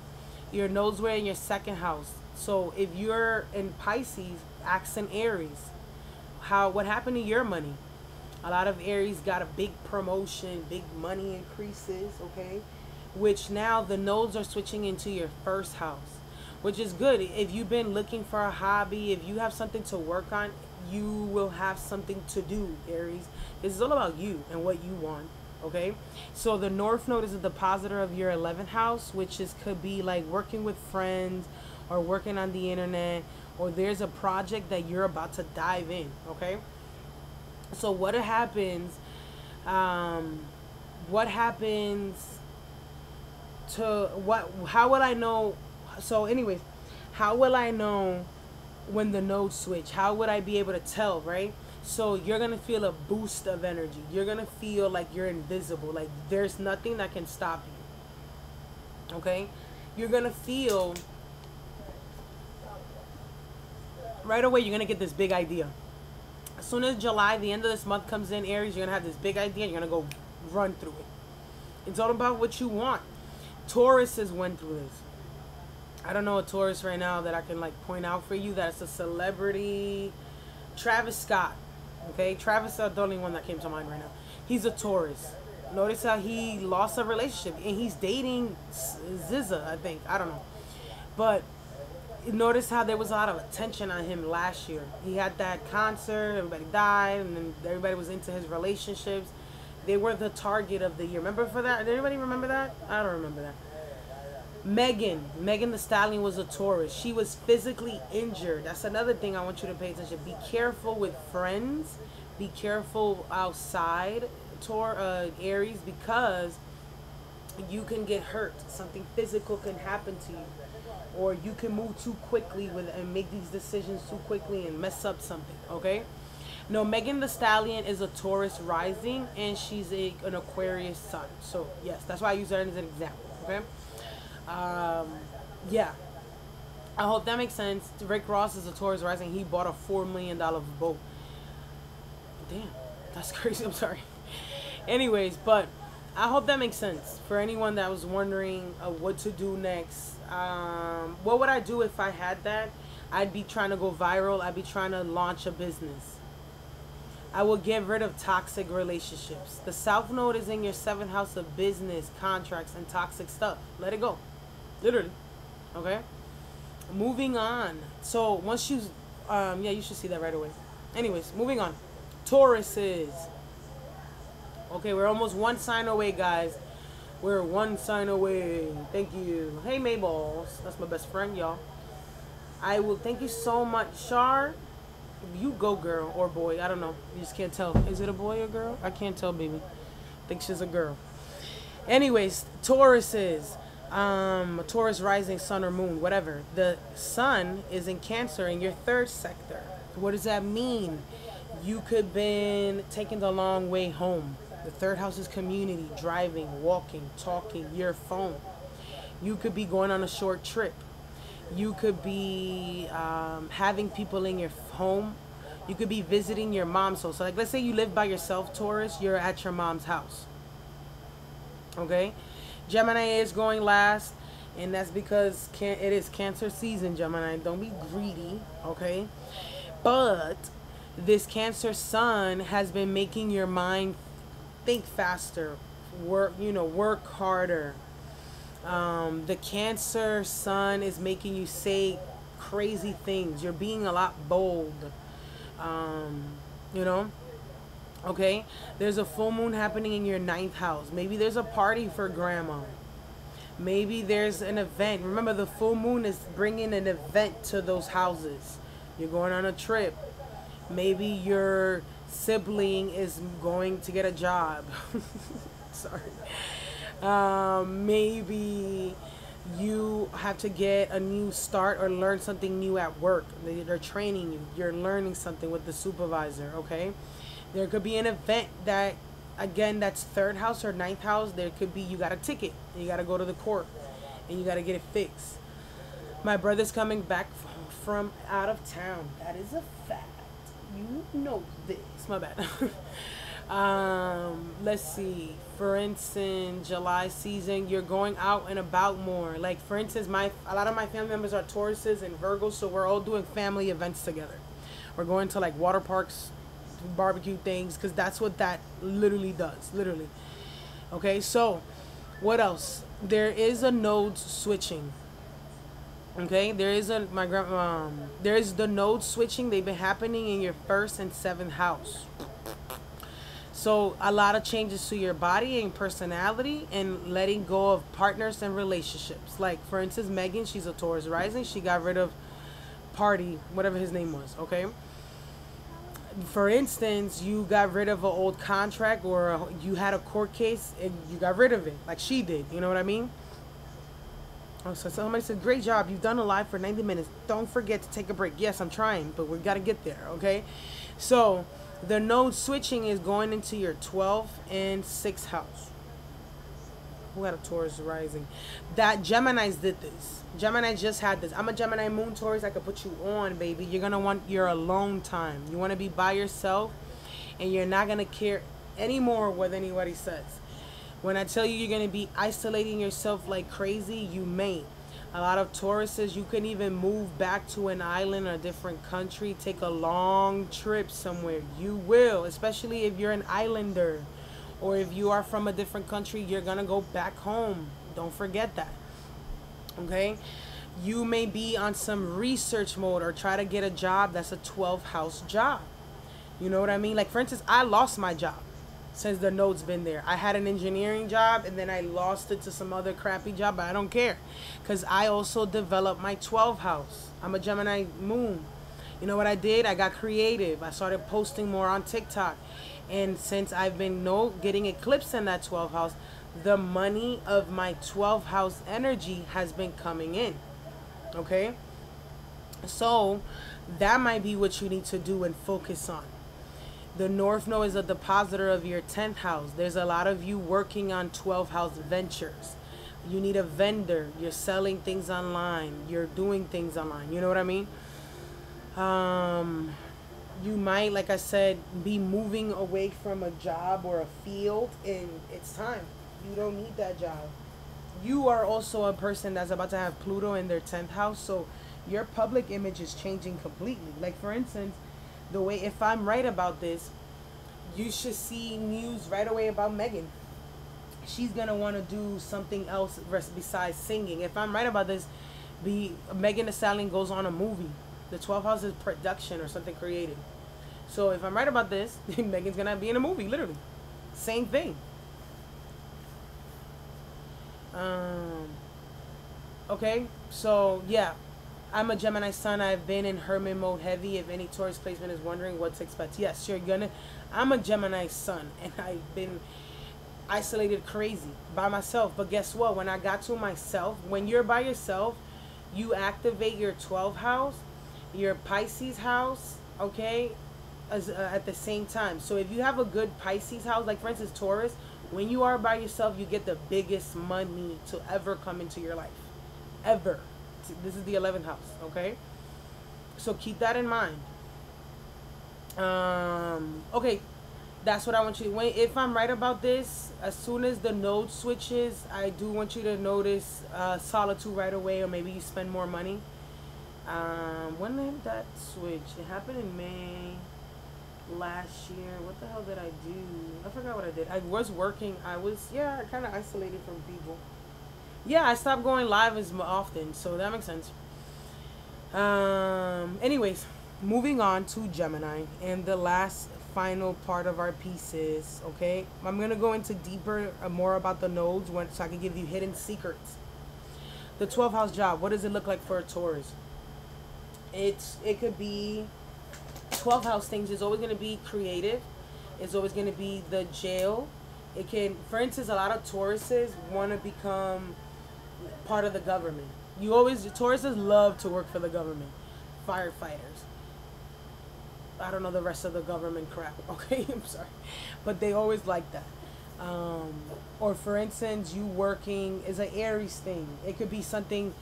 A: Your nodes were in your second house. So if you're in Pisces, accent Aries, what happened to your money? A lot of Aries got a big promotion, big money increases, okay? Which now the nodes are switching into your first house, which is good. If you've been looking for a hobby, if you have something to work on, you will have something to do, Aries. This is all about you and what you want, okay? So the North Node is a depositor of your 11th house, which could be like working with friends or working on the internet, or there's a project that you're about to dive in, okay? So what happens, how will I know? So anyways, how will I know when the nodes switch? How would I be able to tell, right? So you're going to feel a boost of energy. You're going to feel like you're invisible. Like there's nothing that can stop you. Okay? You're going to feel, right away, you're going to get this big idea. As soon as July, the end of this month comes in, Aries, you're going to have this big idea. You're going to go run through it. It's all about what you want. Tauruses went through this. I don't know a Taurus right now that I can like point out for you that's a celebrity. Travis Scott. Okay, Travis Scott, the only one that came to mind right now. He's a Taurus. Notice how he lost a relationship and he's dating SZA, I think. I don't know. But notice how there was a lot of attention on him last year. He had that concert, everybody died, and then everybody was into his relationships. They were the target of the year. Remember for that? Did anybody remember that? I don't remember that. Megan the Stallion was a Taurus. She was physically injured. That's another thing I want you to pay attention. Be careful with friends. Be careful outside, Aries, because you can get hurt. Something physical can happen to you. Or you can move too quickly and make these decisions too quickly and mess up something, okay? No, Megan the Stallion is a Taurus rising, and she's an Aquarius sun. So, yes, that's why I use her as an example, okay? Yeah. I hope that makes sense. Rick Ross is a Taurus rising. He bought a $4 million boat. Damn, that's crazy. I'm sorry. Anyways, but I hope that makes sense for anyone that was wondering what to do next. What would I do if I had that? I'd be trying to go viral. I'd be trying to launch a business. I will get rid of toxic relationships. The South Node is in your 7th house of business, contracts, and toxic stuff. Let it go. Literally. Okay? Moving on. So, once you... yeah, you should see that right away. Anyways, moving on. Tauruses. Okay, we're almost one sign away, guys. We're one sign away. Thank you. Hey, Mayballs. That's my best friend, y'all. I will thank you so much, Char. You go, girl or boy. I don't know. You just can't tell. Is it a boy or girl? I can't tell, baby. I think she's a girl. Anyways, Tauruses. Taurus rising, sun or moon, whatever. The sun is in Cancer in your third sector. What does that mean? You could been taking the long way home. The third house is community, driving, walking, talking, your phone. You could be going on a short trip. You could be having people in your home. You could be visiting your mom's house. So like, let's say you live by yourself, Taurus, you're at your mom's house. Okay? Gemini is going last, and that's because it is Cancer season, Gemini. Don't be greedy, okay? But this Cancer sun has been making your mind think faster, work harder. The Cancer sun is making you say crazy things. You're being a lot bold, you know? Okay, there's a full moon happening in your ninth house. Maybe there's a party for grandma. Maybe there's an event. Remember, the full moon is bringing an event to those houses. You're going on a trip. Maybe your sibling is going to get a job. Sorry. Maybe you have to get a new start or learn something new at work. They're training you. You're learning something with the supervisor, okay? There could be an event that, again, that's third house or ninth house. There could be, you got a ticket. And you got to go to the court. And you got to get it fixed. My brother's coming back from out of town. That is a fact. You know this. My bad. Let's see. For instance, July season, you're going out and about more. Like, for instance, a lot of my family members are Tauruses and Virgos, so we're all doing family events together. We're going to, like, water parks, barbecue things, because that's what that literally does, literally. Okay, so what else? There is a node switching. Okay, there is the node switching. They've been happening in your first and seventh house. So a lot of changes to your body and personality, and letting go of partners and relationships. Like, for instance, Megan, she's a Taurus rising. She got rid of Party, whatever his name was, okay? For instance, you got rid of an old contract, or you had a court case and you got rid of it, like she did. You know what I mean? Oh, so somebody said, great job. You've done a live for 90 minutes. Don't forget to take a break. Yes, I'm trying, but we got to get there, okay? So the node switching is going into your 12th and 6th house. Who had a Taurus rising? That Geminis did this. Gemini just had this. I'm a Gemini moon Taurus. I could put you on, baby. You're going to want your alone time. You want to be by yourself, and you're not going to care anymore what anybody says. When I tell you you're going to be isolating yourself like crazy, you may. A lot of Tauruses, you can even move back to an island or a different country, take a long trip somewhere. You will, especially if you're an islander, or if you are from a different country, you're going to go back home. Don't forget that. Okay? You may be on some research mode or try to get a job that's a 12th house job. You know what I mean? Like, for instance, I lost my job since the node's been there. I had an engineering job, and then I lost it to some other crappy job, but I don't care, because I also developed my 12th house. I'm a Gemini moon. You know what I did? I got creative. I started posting more on TikTok. And since I've been getting eclipsed in that 12th house, the money of my 12th house energy has been coming in. Okay? So that might be what you need to do and focus on. The North Node is a depositor of your 10th house. There's a lot of you working on 12th house ventures. You need a vendor. You're selling things online. You're doing things online. You know what I mean? You might, like I said, be moving away from a job or a field, and it's time. You don't need that job. You are also a person that's about to have Pluto in their 10th house, so your public image is changing completely. Like, for instance, the way, if I'm right about this, you should see news right away about Megan. She's going to want to do something else besides singing. If I'm right about this, Megan Thee Stallion goes on a movie. The 12th house is production or something creative. So if I'm right about this, Megan's going to be in a movie, literally. Same thing. Um, okay, so yeah, I'm a Gemini sun. I've been in hermit mode heavy. If any Taurus placement is wondering what to expect, yes, you're gonna. I'm a Gemini sun, and I've been isolated crazy by myself. But guess what? When I got to myself, when you're by yourself, you activate your 12th house, your Pisces house, okay, at the same time. So if you have a good Pisces house, like for instance Taurus, when you are by yourself, you get the biggest money to ever come into your life, ever. This is the 11th house, okay? So keep that in mind. Okay, that's what I want you to wait. If I'm right about this, as soon as the node switches, I do want you to notice solitude right away, or maybe you spend more money. When did that switch? It happened in May last year. What the hell did I do? I forgot what I did. I was working. I kind of isolated from people. Yeah, I stopped going live as often, so that makes sense. Anyways, moving on to Gemini, and the last final part of our pieces, okay? I'm gonna go into deeper, more about the nodes, so I can give you hidden secrets. The 12th house job. What does it look like for a Taurus? It could be 12th house things. Is always gonna be creative. It's always gonna be the jail. It can, for instance, a lot of Tauruses want to become part of the government. Tauruses love to work for the government. Firefighters. I don't know the rest of the government crap, okay? I'm sorry. But they always like that. Or for instance, you working is an Aries thing. It could be something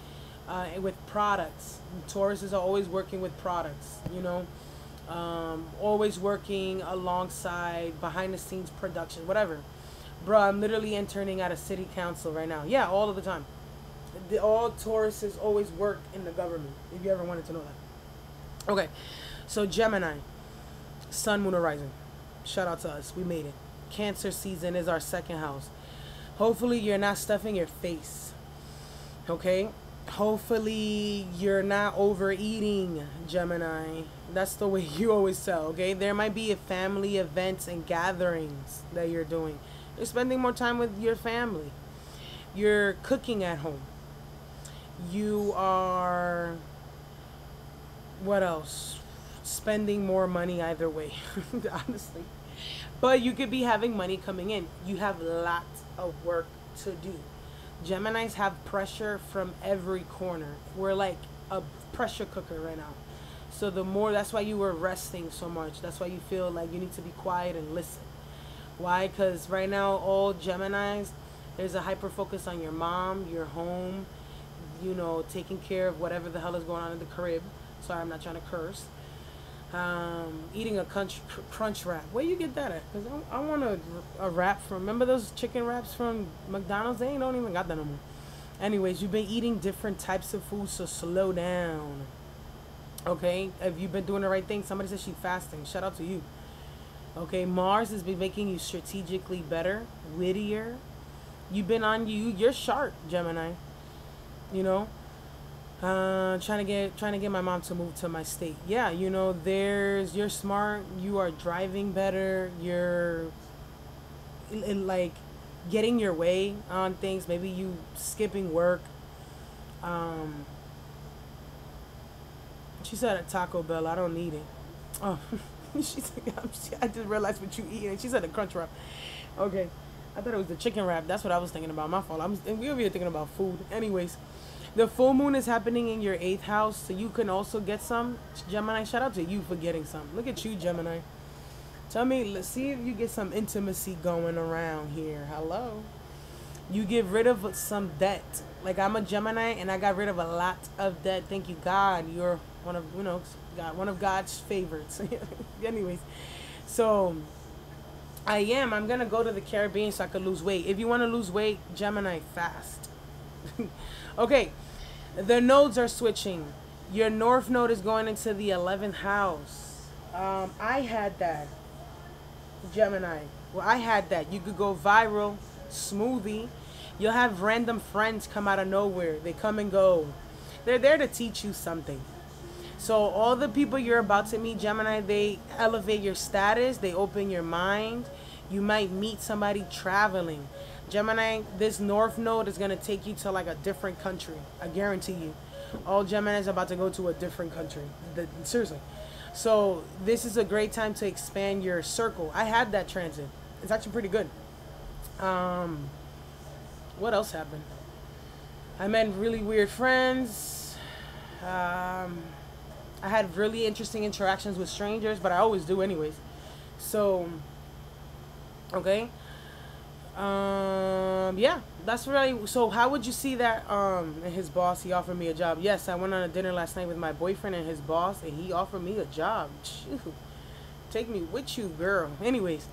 A: with products. Tauruses are always working with products, you know? Always working alongside behind the scenes production, whatever. Bro, I'm literally interning at a city council right now. Yeah, all of the time. All Tauruses always work in the government, if you ever wanted to know that. Okay, so Gemini, Sun, Moon, Horizon. Shout out to us. We made it. Cancer season is our second house. Hopefully you're not stuffing your face. Okay? Hopefully you're not overeating, Gemini. That's the way you always tell, okay? There might be family events and gatherings that you're doing. You're spending more time with your family. You're cooking at home. You are, what else? Spending more money either way, honestly. But you could be having money coming in. You have lots of work to do. Geminis have pressure from every corner. We're like a pressure cooker right now. So that's why you were resting so much. That's why you feel like you need to be quiet and listen. Why? Because right now, all Geminis, there's a hyper focus on your mom, your home, you know, taking care of whatever the hell is going on in the crib. Sorry, I'm not trying to curse. Eating a crunch wrap. Where you get that at? Because I want a wrap from, remember those chicken wraps from McDonald's? They don't even got that no more. Anyways, you've been eating different types of food, so slow down. Okay? If you've been doing the right thing, somebody says she's fasting. Shout out to you. Okay? Mars has been making you strategically better, wittier. You're sharp, Gemini. You know? Trying to get my mom to move to my state. Yeah, you know, you're smart, you are driving better, you're like getting your way on things, maybe you skipping work. She said at Taco Bell, I don't need it. Oh, she said, I just realized what you eat, and she said a crunch wrap. Okay, I thought it was the chicken wrap. That's what I was thinking about. My fault. We over here thinking about food. Anyways. The full moon is happening in your 8th house, so you can also get some. Gemini, shout out to you for getting some. Look at you, Gemini. Tell me, let's see if you get some intimacy going around here. Hello. You get rid of some debt. Like, I'm a Gemini, and I got rid of a lot of debt. Thank you, God. You're one of God's favorites. Anyways, so I'm going to go to the Caribbean so I could lose weight. If you want to lose weight, Gemini, fast. Okay, the nodes are switching. Your north node is going into the 11th house. I had that, Gemini. Well, I had that. You could go viral, smoothie. You'll have random friends come out of nowhere. They come and go. They're there to teach you something. So all the people you're about to meet, Gemini, they elevate your status. They open your mind. You might meet somebody traveling. Gemini, this North Node is going to take you to like a different country. I guarantee you. All Geminis are about to go to a different country. Seriously. So this is a great time to expand your circle. I had that transit. It's actually pretty good. What else happened? I met really weird friends. I had really interesting interactions with strangers, but I always do anyways. So, okay. Yeah, that's really. So how would you see that? And his boss, he offered me a job. Yes, I went on a dinner last night with my boyfriend and his boss, and he offered me a job. Shoot. Take me with you, girl. Anyways,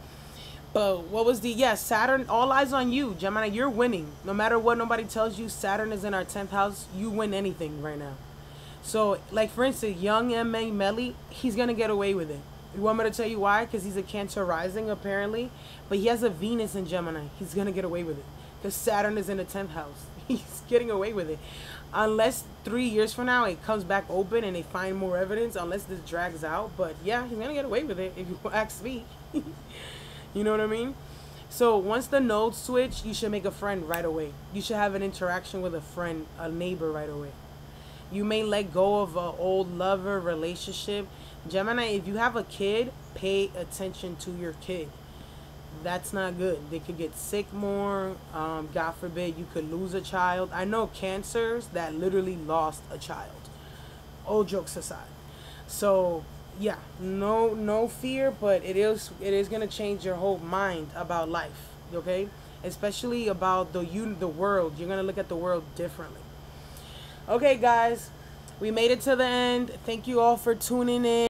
A: but what was the, yes, Saturn, all eyes on you, Gemini. You're winning. No matter what nobody tells you, Saturn is in our 10th house. You win anything right now. So, like, for instance, young M.A. Melly, he's going to get away with it. You want me to tell you why? Because he's a Cancer rising, apparently. But he has a Venus in Gemini. He's going to get away with it. Because Saturn is in the 10th house. He's getting away with it. Unless 3 years from now it comes back open and they find more evidence. Unless this drags out. But, yeah, he's going to get away with it if you ask me. You know what I mean? So, once the nodes switch, you should make a friend right away. You should have an interaction with a friend, a neighbor right away. You may let go of an old lover relationship. Gemini, if you have a kid, pay attention to your kid. That's not good. They could get sick more. God forbid, you could lose a child. I know Cancers that literally lost a child. All jokes aside. So, yeah, no fear, but it is gonna change your whole mind about life. Okay, especially about the world. You're gonna look at the world differently. Okay, guys, we made it to the end. Thank you all for tuning in.